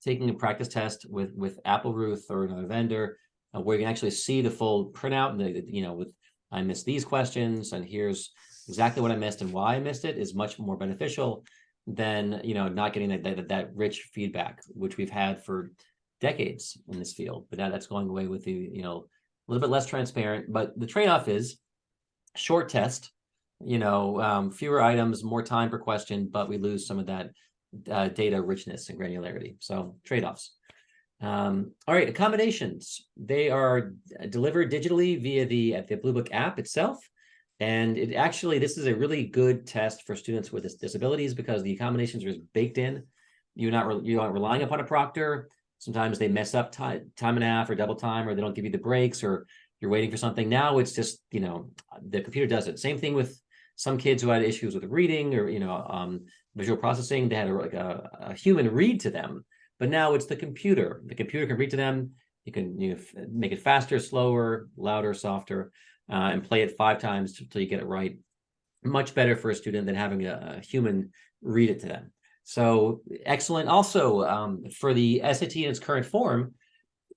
taking a practice test with Applerouth or another vendor, where you can actually see the full printout and with I missed these questions and here's exactly what I missed and why I missed it, is much more beneficial than not getting that rich feedback, which we've had for decades in this field. But now that's going away with the a little bit less transparent. But the trade-off is short test, fewer items, more time per question, but we lose some of that data richness and granularity. So trade-offs. All right, accommodations. They are delivered digitally via the Blue Book app itself. And this is a really good test for students with disabilities, because the accommodations are baked in. You're not relying upon a proctor. Sometimes they mess up time and a half or double time, or they don't give you the breaks, or you're waiting for something. Now it's just, the computer does it. Same thing with some kids who had issues with reading or, visual processing. They had a human read to them, but now it's the computer. The computer can read to them. You can make it faster, slower, louder, softer, and play it 5 times until you get it right. Much better for a student than having a human read it to them. So excellent. Also, for the SAT in its current form,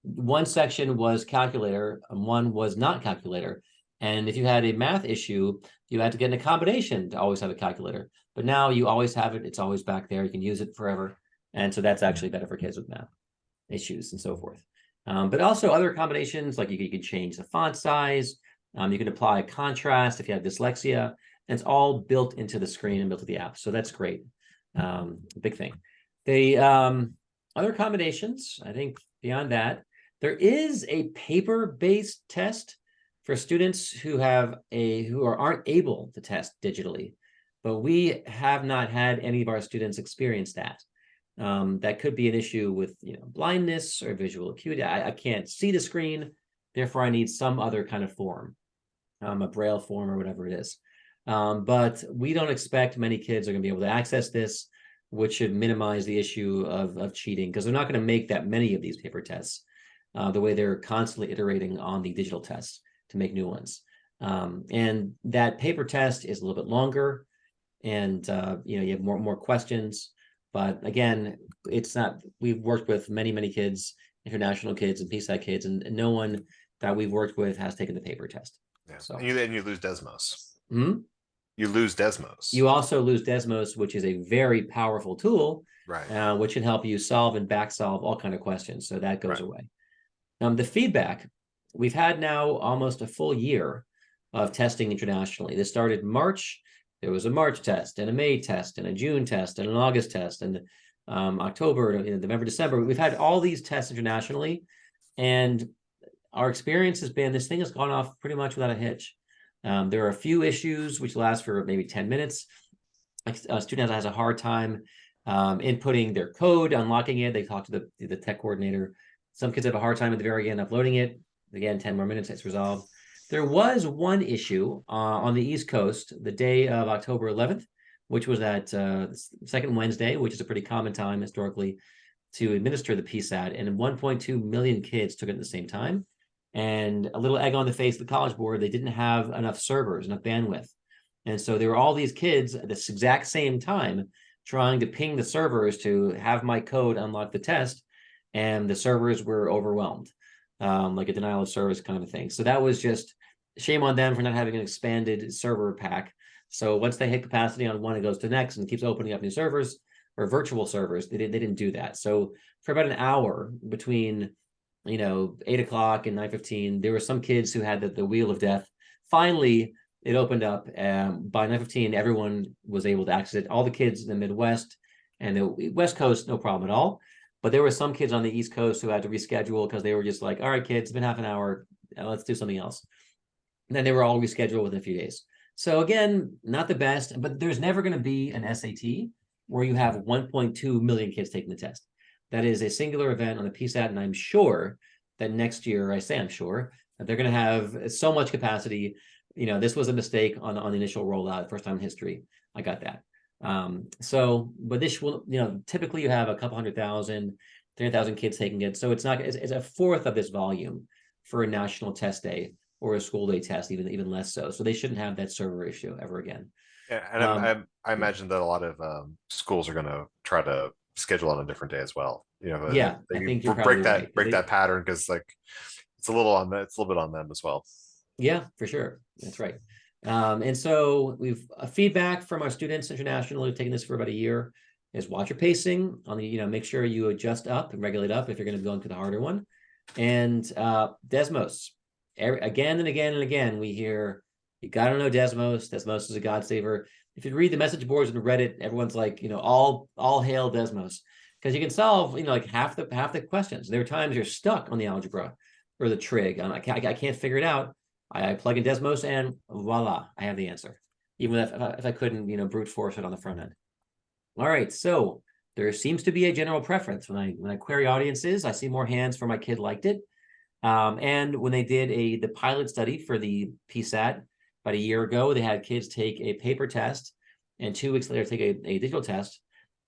one section was calculator and one was not calculator. And if you had a math issue, you had to get an accommodation to always have a calculator. But now you always have it. It's always back there. You can use it forever. And so that's actually better for kids with math issues and so forth. But also other accommodations, like you can change the font size. You can apply contrast if you have dyslexia. And it's all built into the screen and built into the app. So that's great. Big thing. The other accommodations, I think beyond that, there is a paper-based test for students who aren't able to test digitally, but we have not had any of our students experience that. That could be an issue with blindness or visual acuity. I can't see the screen, therefore I need some other kind of form, a braille form or whatever it is. But we don't expect many kids are going to be able to access this, which should minimize the issue of cheating, because they're not going to make that many of these paper tests. The way they're constantly iterating on the digital tests to make new ones. And that paper test is a little bit longer, and you have more questions. But again, it's not, we've worked with many kids, international kids and PSAT kids, and no one that we've worked with has taken the paper test. Yeah. So And you lose Desmos. Hmm? You lose Desmos. You also lose Desmos, which is a very powerful tool, right. Which can help you solve and back solve all kind of questions. So that goes Right. away. The feedback, we've had now almost a full year of testing internationally. This started in March. There was a March test and a May test and a June test and an August test and October, November, December. We've had all these tests internationally, and our experience has been this thing has gone off pretty much without a hitch. There are a few issues which last for maybe 10 minutes. A student has a hard time inputting their code, unlocking it. They talk to the tech coordinator. Some kids have a hard time at the very end uploading it. Again, 10 more minutes, it's resolved. There was one issue on the East Coast, the day of October 11th, which was that second Wednesday, which is a pretty common time historically to administer the PSAT. And 1.2 million kids took it at the same time. And a little egg on the face of the College Board, they didn't have enough servers, enough bandwidth. And so there were all these kids at this exact same time trying to ping the servers to have my code unlock the test. And the servers were overwhelmed, like a denial of service kind of thing. So that was just shame on them for not having an expanded server pack. So once they hit capacity on one, it goes to the next and keeps opening up new servers or virtual servers. They didn't do that. So for about an hour between 8 o'clock and 9:15, there were some kids who had the wheel of death. Finally, it opened up. By 9:15, everyone was able to access it. All the kids in the Midwest and the West Coast, no problem at all. But there were some kids on the East Coast who had to reschedule because they were just like, all right, kids, it's been half an hour. Let's do something else. And then they were all rescheduled within a few days. So again, not the best, but there's never going to be an SAT where you have 1.2 million kids taking the test. That is a singular event on the PSAT, and I'm sure that next year, I say I'm sure, that they're going to have so much capacity. This was a mistake on the initial rollout, first time in history. I got that. But this will, typically you have a couple 100,000, 300,000 kids taking it. So it's a fourth of this volume for a national test day or a school day test, even less so. So they shouldn't have that server issue ever again. Yeah, and I imagine that a lot of schools are going to try to schedule on a different day as well. Yeah, I think you're break probably right. that pattern, because it's a little bit on them as well. Yeah, for sure. That's right. And so we've feedback from our students internationally who've taken this for about a year is watch your pacing on the, make sure you adjust up and regulate up if you're going to be going to the harder one. And Desmos, again and again and again, we hear, you got to know Desmos. Desmos is a God saver. If you read the message boards and Reddit, everyone's like, all hail Desmos, because you can solve, like half the questions. There are times you're stuck on the algebra or the trig, and I can't figure it out. I plug in Desmos and voila, I have the answer, even if I couldn't, brute force it on the front end. All right, so there seems to be a general preference when I query audiences. I see more hands for my kid liked it, and when they did the pilot study for the PSAT about a year ago, they had kids take a paper test and 2 weeks later take a digital test.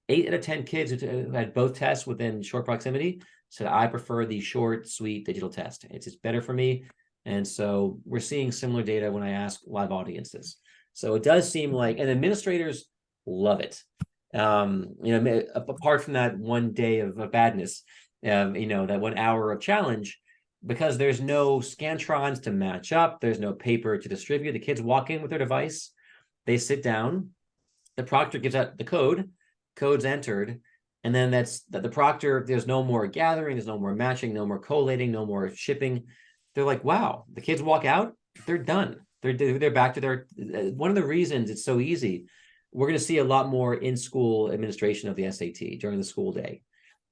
8 out of 10 kids who had both tests within short proximity said, I prefer the short, sweet digital test. It's just better for me. And so we're seeing similar data when I ask live audiences. So it does seem like, and administrators love it. Apart from that one day of badness, that 1 hour of challenge, because there's no Scantrons to match up, there's no paper to distribute. The kids walk in with their device, they sit down, the proctor gives out the code's entered, and then that's the proctor. There's no more gathering, there's no more matching, no more collating, no more shipping. They're like, wow, the kids walk out, they're done. They're back to their, one of the reasons it's so easy, we're going to see a lot more in-school administration of the SAT during the school day.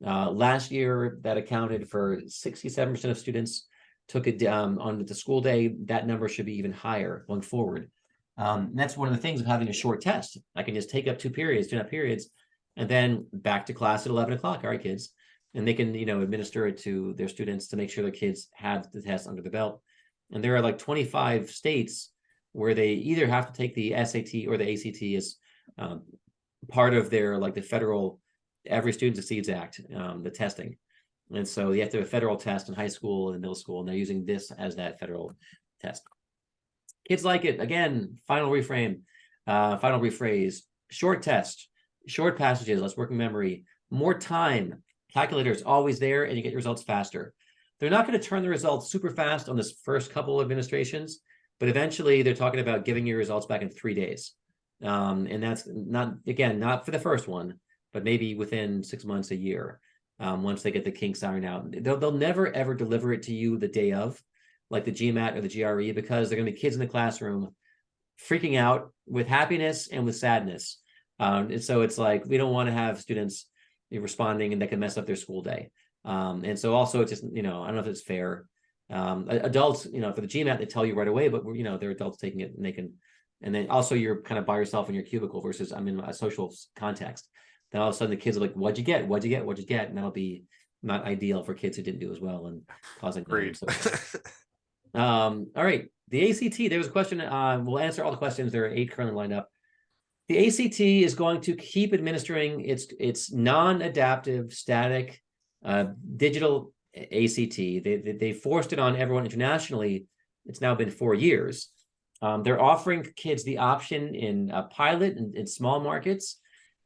Last year, that accounted for 67% of students took it on the school day. That number should be even higher going forward. That's one of the things of having a short test. I can just take up 2 periods, 2.5 periods, and then back to class at 11 o'clock. All right, kids. And they can, administer it to their students to make sure their kids have the test under the belt. And there are like 25 states where they either have to take the SAT or the ACT as part of their, like the federal, Every Student Succeeds Act, the testing. And so you have to have a federal test in high school and middle school, and they're using this as that federal test. Kids like it. Again, final rephrase, short test, short passages, less working memory, more time, calculator's always there, and you get your results faster. They're not going to turn the results super fast on this first couple of administrations, but eventually they're talking about giving your results back in 3 days. And that's not for the first one, but maybe within 6 months, a year, once they get the kinks ironed out. They'll never, ever deliver it to you the day of, like the GMAT or the GRE, because they're going to be kids in the classroom freaking out with happiness and with sadness. And so it's like, we don't want to have students responding and that can mess up their school day. And so also it's just, I don't know if it's fair. Adults, for the GMAT, they tell you right away, but they're adults taking it, and they can, and then also you're kind of by yourself in your cubicle versus I'm in a social context. Then all of a sudden the kids are like, what'd you get? What'd you get? What'd you get? And that'll be not ideal for kids who didn't do as well and causing. Great. All right. The ACT, there was a question. We'll answer all the questions. There are 8 currently lined up. The ACT is going to keep administering its non-adaptive, static, digital ACT. They forced it on everyone internationally. It's now been 4 years. They're offering kids the option in a pilot in small markets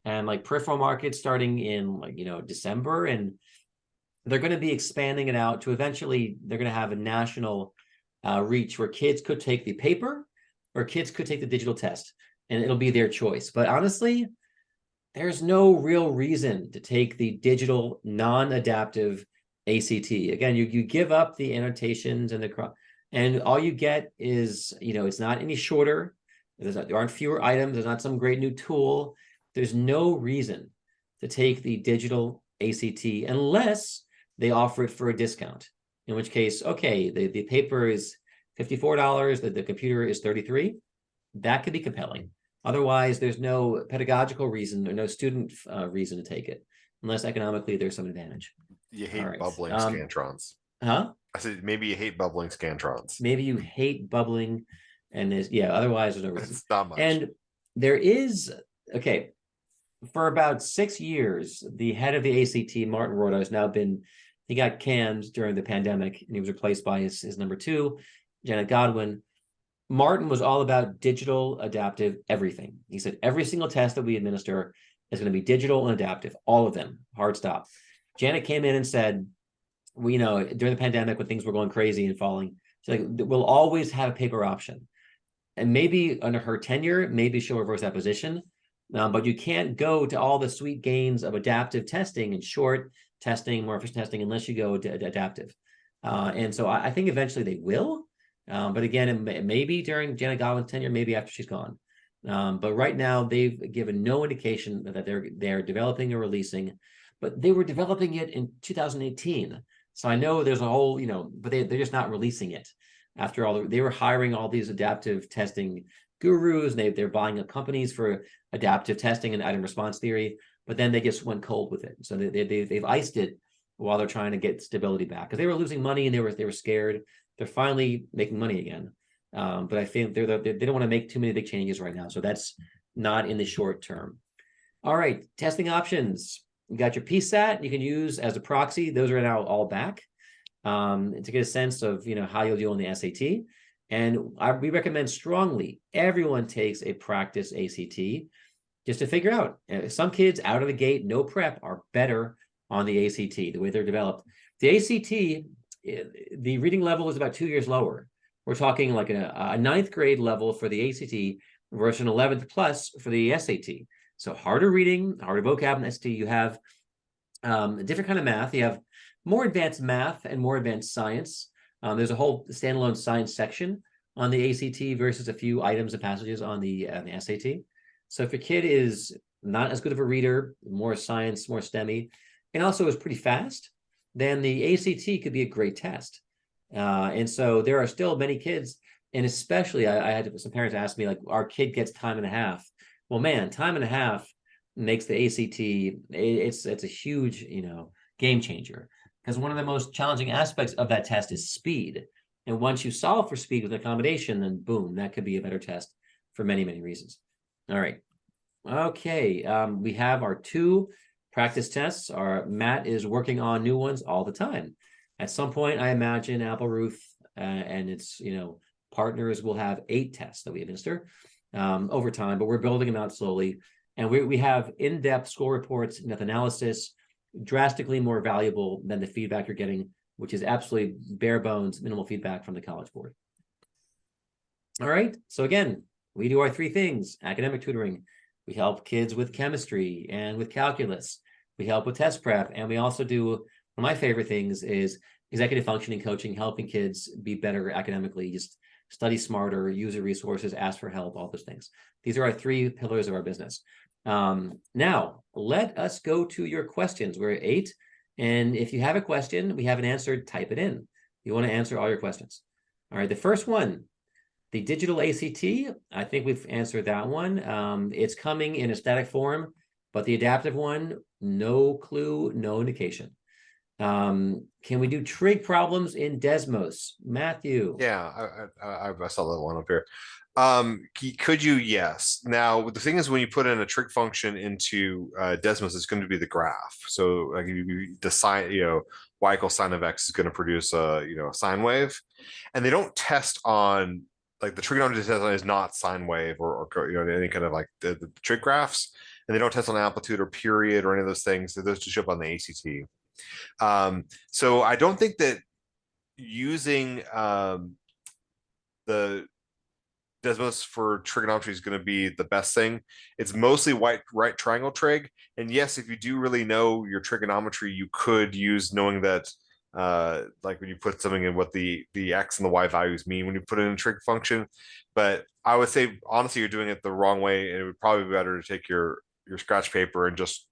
and like peripheral markets starting in December, and they're going to be expanding it out to eventually they're going to have a national reach where kids could take the paper or kids could take the digital test, and it'll be their choice. But honestly, there's no real reason to take the digital non-adaptive ACT. Again, you give up the annotations and all you get is, it's not any shorter. There aren't fewer items. There's not some great new tool. There's no reason to take the digital ACT unless they offer it for a discount, in which case, okay, the paper is $54, the computer is $33. That could be compelling. Otherwise, there's no pedagogical reason or no student reason to take it, unless economically there's some advantage. You hate bubbling scantrons. Huh? I said maybe you hate bubbling scantrons. Maybe you hate bubbling, and otherwise there's no reason. It's not much. And there is, okay, for about 6 years, the head of the ACT, Martin Rorta, he got canned during the pandemic, and he was replaced by his number 2, Janet Godwin. Martin was all about digital adaptive everything. He said every single test that we administer is going to be digital and adaptive, all of them, hard stop. Janet came in and said, during the pandemic when things were going crazy and falling, she's like, we'll always have a paper option. And maybe under her tenure, maybe she'll reverse that position. But you can't go to all the sweet gains of adaptive testing and short testing, more efficient testing, unless you go to adaptive. And so I think eventually they will. But again, it may be during Janet Godwin's tenure, maybe after she's gone. But right now, they've given no indication that they're developing or releasing, but they were developing it in 2018. So I know there's a whole, but they're just not releasing it. After all, they were hiring all these adaptive testing gurus, and they're buying up companies for adaptive testing and item response theory, but then they just went cold with it. So they've iced it while they're trying to get stability back, because they were losing money and they were scared. They're finally making money again. But I think they don't want to make too many big changes right now. So that's not in the short term. All right, testing options. You got your PSAT you can use as a proxy. Those are now all back to get a sense of how you'll do on the SAT. And we recommend strongly everyone takes a practice ACT just to figure out. Some kids out of the gate, no prep, are better on the ACT, the way they're developed. The ACT, the reading level is about 2 years lower. We're talking like a ninth grade level for the ACT versus an 11th plus for the SAT. So harder reading, harder vocab in SAT. You have a different kind of math. You have more advanced math and more advanced science. There's a whole standalone science section on the ACT versus a few items and passages on the SAT. So if your kid is not as good of a reader, more science, more STEMmy, and also is pretty fast, then the ACT could be a great test. And so there are still many kids, and especially I had some parents ask me, like, our kid gets time and a half. Well, man, time and a half makes the ACT, it's a huge, game changer. Because one of the most challenging aspects of that test is speed. And once you solve for speed with accommodation, then boom, that could be a better test for many, many reasons. All right. Okay. We have our 2 practice tests. Matt is working on new ones all the time. At some point, I imagine Applerouth and its partners will have 8 tests that we administer over time, but we're building them out slowly. And we have in-depth score reports, meta-analysis, drastically more valuable than the feedback you're getting, which is absolutely bare bones, minimal feedback from the College Board. All right. So again, we do our 3 things: academic tutoring. We help kids with chemistry and with calculus. We help with test prep. And we also do, one of my favorite things is executive functioning coaching, helping kids be better academically, just study smarter, use your resources, ask for help, all those things. These are our 3 pillars of our business. Now, let us go to your questions. We're at 8. And if you have a question, we haven't answered, type it in. You want to answer all your questions. All right, the first one, the digital ACT, I think we've answered that one. It's coming in a static form, but the adaptive one, no clue, no indication. Can we do trig problems in Desmos? Matthew? Yeah, I saw that one up here. Could you? Yes. Now, the thing is, when you put in a trig function into Desmos, it's going to be the graph. So like the sine, y equals sine of x is going to produce a sine wave, and they don't test on, like, the trigonometry test is not sine wave or any kind of like the trig graphs, and they don't test on amplitude or period or any of those things. So those just show up on the ACT. So I don't think that using the Desmos for trigonometry is going to be the best thing. It's mostly right triangle trig. And yes, if you do really know your trigonometry, you could use knowing that, like when you put something in, what the x and the y values mean when you put in a trig function. But I would say, honestly, you're doing it the wrong way. And it would probably be better to take your scratch paper and just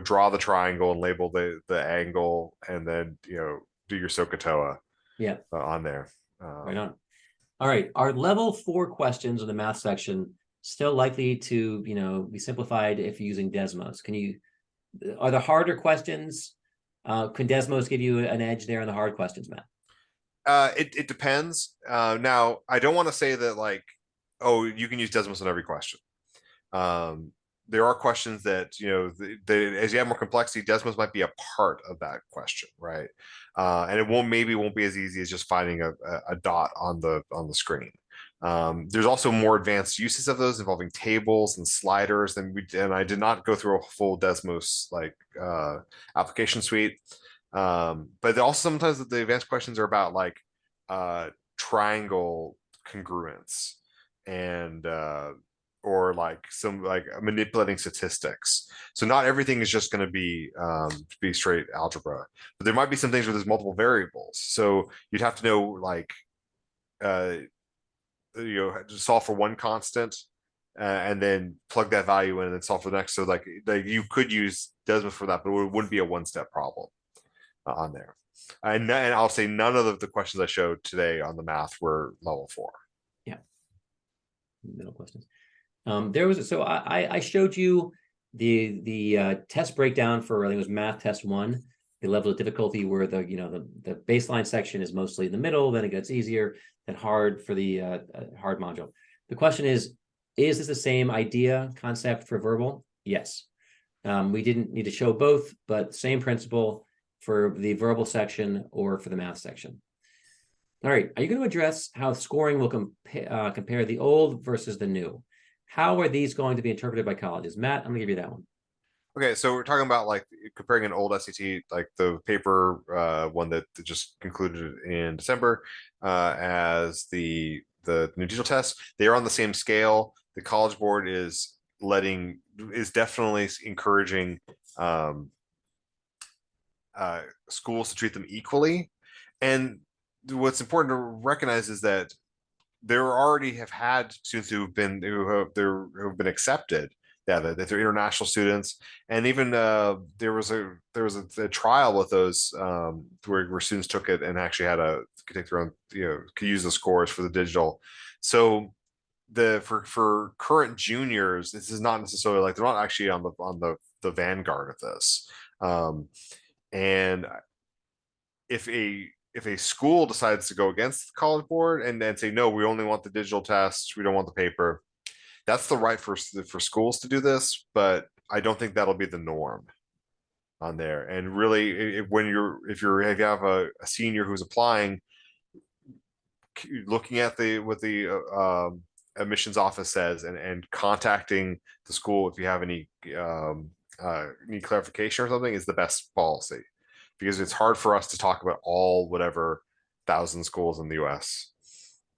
draw the triangle and label the angle, and then do your SOHCAHTOA on there. Right on. All right, our level 4 questions in the math section still likely to be simplified if you're using Desmos. Are the harder questions, can Desmos give you an edge there on the hard questions, Matt? It depends. Now, I don't want to say that, like, oh, you can use Desmos on every question. There are questions that, as you have more complexity, Desmos might be a part of that question, right? And it won't be as easy as just finding a dot on the screen. There's also more advanced uses of those involving tables and sliders, and I did not go through a full Desmos application suite. But also sometimes the advanced questions are about like triangle congruence and or like some manipulating statistics. So not everything is just going to be straight algebra, but there might be some things where there's multiple variables. So you'd have to know, like, solve for one constant and then plug that value in and then solve for the next. So like you could use Desmos for that, but it wouldn't be a one-step problem on there. And I'll say none of the questions I showed today on the math were level 4. Yeah. Middle questions. I showed you the test breakdown for, I think it was math test 1, the level of difficulty where the baseline section is mostly in the middle, then it gets easier, then hard for the hard module. The question is this the same idea concept for verbal? Yes. We didn't need to show both, but same principle for the verbal section or for the math section. All right, are you going to address how scoring will compare the old versus the new? How are these going to be interpreted by colleges? Matt, I'm going to give you that one. Okay, so we're talking about like comparing an old SAT, like the paper one that just concluded in December, as the new digital test. They are on the same scale. The College Board is definitely encouraging schools to treat them equally. And what's important to recognize is that there already have had students who have been accepted. Yeah, that they're international students, and even there was a trial with those where students took it and actually could take their own, could use the scores for the digital. So for current juniors, this is not necessarily like they're not actually on the vanguard of this. And if a school decides to go against the College Board and then say, no, we only want the digital test, we don't want the paper, that's the right for schools to do this, but I don't think that'll be the norm on there. And really, if you have a senior who's applying, looking at what the admissions office says and contacting the school if you have any need clarification or something is the best policy, because it's hard for us to talk about all whatever 1,000 schools in the U.S.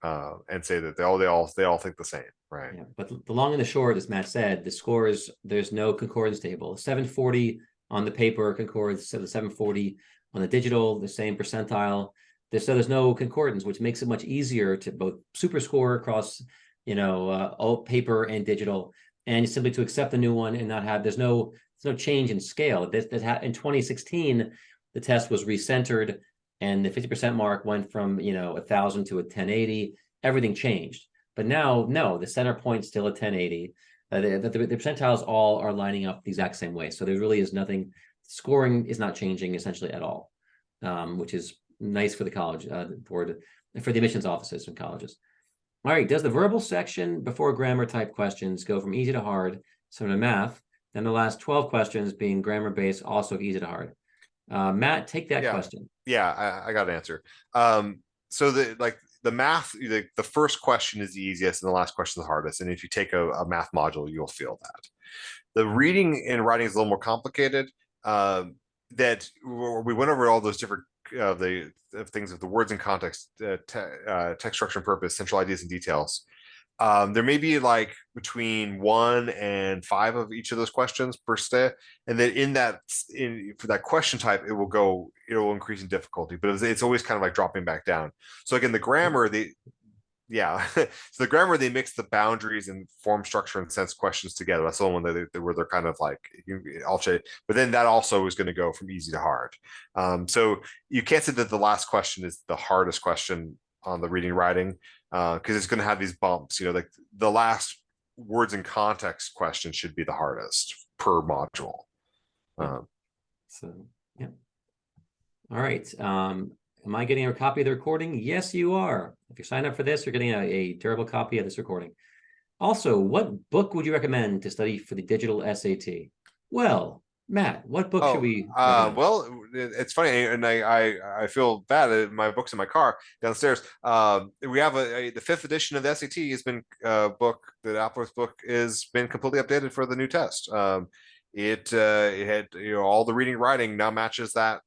And say that they all think the same, right? Yeah, but the long and the short, as Matt said, the scores, there's no concordance table. 740 on the paper concords to the 740 on the digital, the same percentile. So there's no concordance, which makes it much easier to both super score across, all paper and digital, and simply to accept the new one and not have, there's no change in scale. In 2016, the test was recentered and the 50% mark went from 1,000 to a 1080. Everything changed. But now, no, the center point's still at 1080. The percentiles all are lining up the exact same way. So there really is nothing, scoring is not changing essentially at all, which is nice for the College Board, for the admissions offices in colleges. All right, does the verbal section before grammar type questions go from easy to hard, similar to math, then the last 12 questions being grammar based, also easy to hard? Matt, take that question. Yeah, I got an answer. So the math, the first question is the easiest and the last question is the hardest. And if you take a math module, you'll feel that. The reading and writing is a little more complicated. That we went over all those different the things of the words in context, text structure and purpose, central ideas and details. There may be like between 1 and 5 of each of those questions per step, and then for that question type, it will increase in difficulty, but it's always kind of like dropping back down. So again, the grammar, so the grammar, they mix the boundaries and form, structure, and sense questions together. That's the one where they're kind of like alternate, but then that also is going to go from easy to hard. So you can't say that the last question is the hardest question on the reading writing, because it's going to have these bumps. Like the last words in context question should be the hardest per module. So yeah. All right. Am I getting a copy of the recording? Yes, you are. If you sign up for this, you're getting a durable copy of this recording. Also, what book would you recommend to study for the digital SAT? Well, Matt, what book should we recommend? Well, it's funny, and I feel bad. My book's in my car downstairs. We have the 5th edition of the SAT has been book. The Applerouth book has been completely updated for the new test. It had all the reading writing now matches that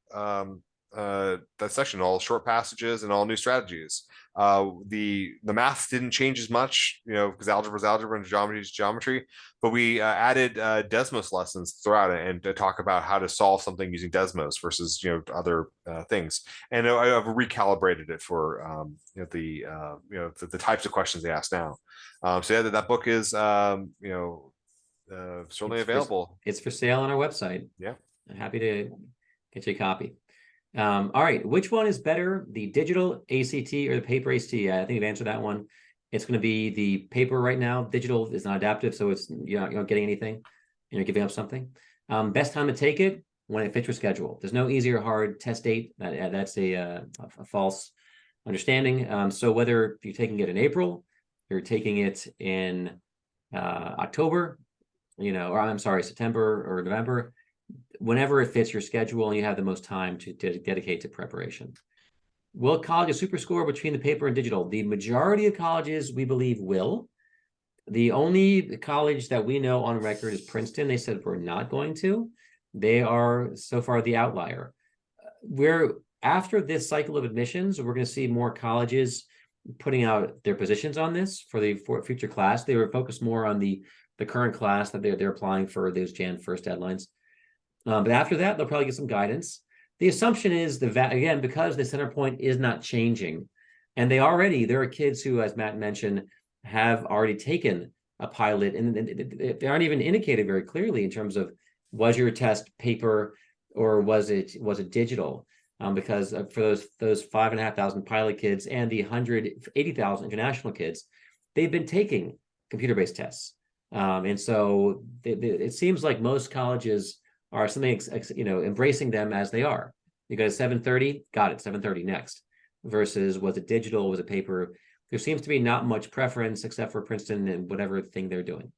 that section, all short passages and all new strategies. The math didn't change as much, because algebra is algebra and geometry is geometry, but we added Desmos lessons throughout it, and to talk about how to solve something using Desmos versus other things. And I've recalibrated it for the types of questions they ask now. So yeah, that book is certainly available. It's for sale on our website. Yeah, I'm happy to get you a copy. All right, which one is better, the digital ACT or the paper ACT? I think you've answered that one. It's going to be the paper right now. Digital is not adaptive, so you're not getting anything. You're giving up something. Best time to take it when it fits your schedule. There's no easy or hard test date. That's a false understanding. So whether you're taking it in April, you're taking it in October, or I'm sorry, September or November, whenever it fits your schedule and you have the most time to dedicate to preparation. Will colleges super score between the paper and digital? The majority of colleges, we believe, will. The only college that we know on record is Princeton. They said we're not going to. They are so far the outlier. We're after this cycle of admissions, we're going to see more colleges putting out their positions on this for the future class. They were focused more on the current class that they're applying for those Jan 1st deadlines. But after that, they'll probably get some guidance. The assumption is again, because the center point is not changing, and there are kids who, as Matt mentioned, have already taken a pilot, and they aren't even indicated very clearly in terms of was your test paper or was it digital? Because for those 5,500 pilot kids and the 180,000 international kids, they've been taking computer-based tests, and so it seems like most colleges are something, embracing them as they are. You got a 7:30, got it, 7:30 next. Versus was it digital, was it paper? There seems to be not much preference except for Princeton and whatever thing they're doing.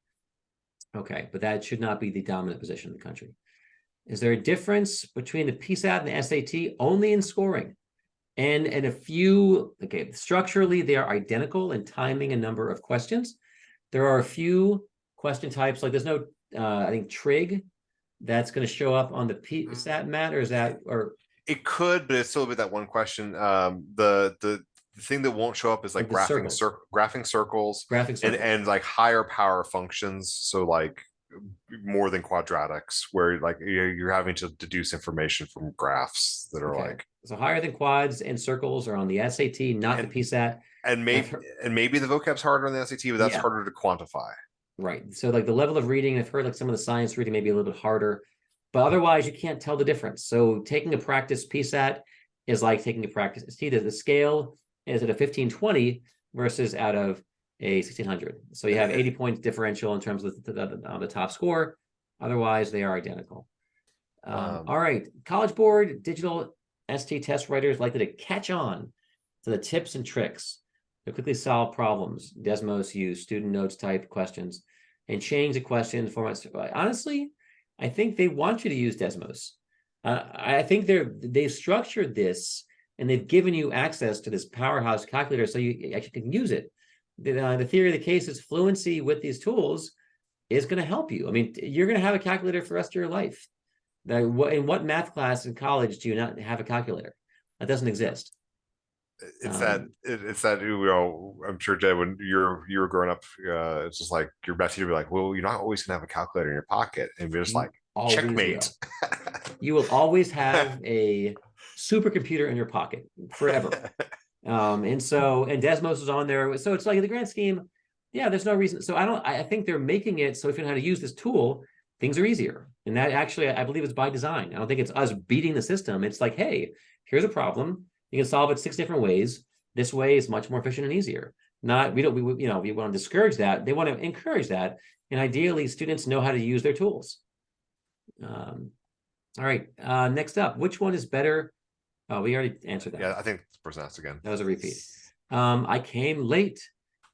Okay, but that should not be the dominant position in the country. Is there a difference between the PSAT and the SAT? Only in scoring. And a few, okay, structurally, they are identical in timing and number of questions. There are a few question types, like there's no, I think, trig that's going to show up on the PSAT, Matt, or is that, or it could, but it's still a bit that one question. The thing that won't show up is like graphing circles and like higher power functions. So like more than quadratics, where like you're having to deduce information from graphs that are like so higher than quads and circles are on the SAT, not the PSAT. And maybe the vocab's harder on the SAT, but that's harder to quantify. Right. So like the level of reading, I've heard like some of the science reading may be a little bit harder, but otherwise you can't tell the difference. So taking a practice PSAT is like taking a practice SAT. The scale is at a 1520 versus out of a 1600. So you have 80 points differential in terms of the top score. Otherwise, they are identical. All right. College Board digital ST test writers likely to catch on to the tips and tricks to quickly solve problems. Desmos use student notes type questions and change the question formats. Honestly, I think they want you to use Desmos. I think they've structured this and they've given you access to this powerhouse calculator so you actually can use it. The theory of the case is fluency with these tools is going to help you. I mean, you're going to have a calculator for the rest of your life. In what math class in college do you not have a calculator? That doesn't exist. It's that I'm sure, Jed, when you were growing up, it's just like your best teacher would be like, well, you're not always gonna have a calculator in your pocket, and you're just like, checkmate. You will always have a supercomputer in your pocket forever. And Desmos is on there, so it's like in the grand scheme, there's no reason. So I think they're making it so if you know how to use this tool, things are easier. And that actually, I believe it's by design. I don't think it's us beating the system. It's like, hey, here's a problem. You can solve it 6 different ways. This way is much more efficient and easier. We want to discourage that. They want to encourage that. And ideally, students know how to use their tools. All right. Next up, which one is better? Oh, we already answered that. Yeah, I think this person asked again. That was a repeat. I came late.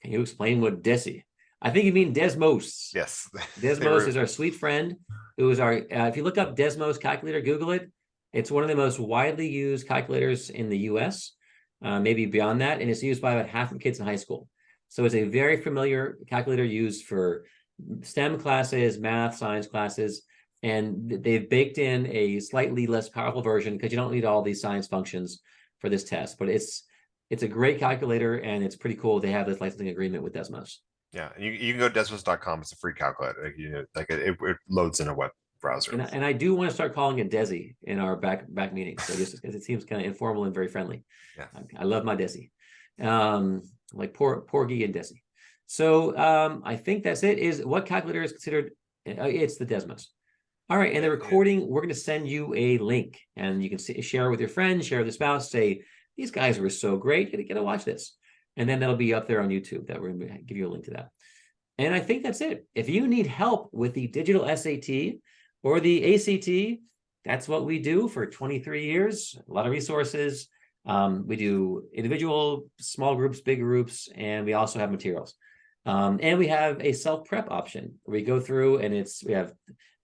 Can you explain what DESI? I think you mean Desmos. Yes. Desmos is our sweet friend who is our, if you look up Desmos calculator, Google it. It's one of the most widely used calculators in the US, maybe beyond that, and it's used by about half of kids in high school. So it's a very familiar calculator used for STEM classes, math, science classes, and they've baked in a slightly less powerful version because you don't need all these science functions for this test. But it's a great calculator, and it's pretty cool. They have this licensing agreement with Desmos. Yeah, and you can go to desmos.com. It's a free calculator. It loads in a web browser. And I do want to start calling it DESI in our back meetings. So just because it seems kind of informal and very friendly. Yeah, I love my DESI, like Porgy and DESI. So I think that's it. Is what calculator is considered? It's the Desmos. All right, and the recording, we're going to send you a link, and you can share with your friends, share with your spouse. Say these guys were so great. You gotta watch this, and then that'll be up there on YouTube. That we're going to give you a link to that. And I think that's it. If you need help with the digital SAT or the ACT, that's what we do for 23 years. A lot of resources. We do individual, small groups, big groups, and we also have materials. And we have a self-prep option where we go through and we have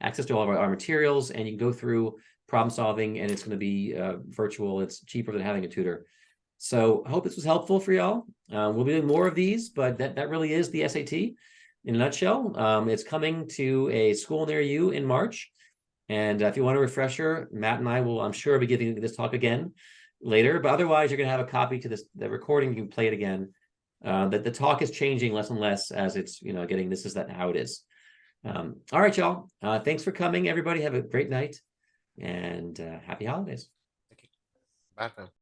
access to all of our materials, and you can go through problem solving, and it's going to be virtual. It's cheaper than having a tutor. So I hope this was helpful for y'all. We'll be doing more of these, but that really is the SAT in a nutshell. It's coming to a school near you in March. And if you want a refresher, Matt and I will, I'm sure, be giving this talk again later. But otherwise, you're going to have a copy to the recording. You can play it again. That the talk is changing less and less as it's, getting, this is how it is. All right, y'all. Thanks for coming, everybody. Have a great night and happy holidays. Thank you. Bye now.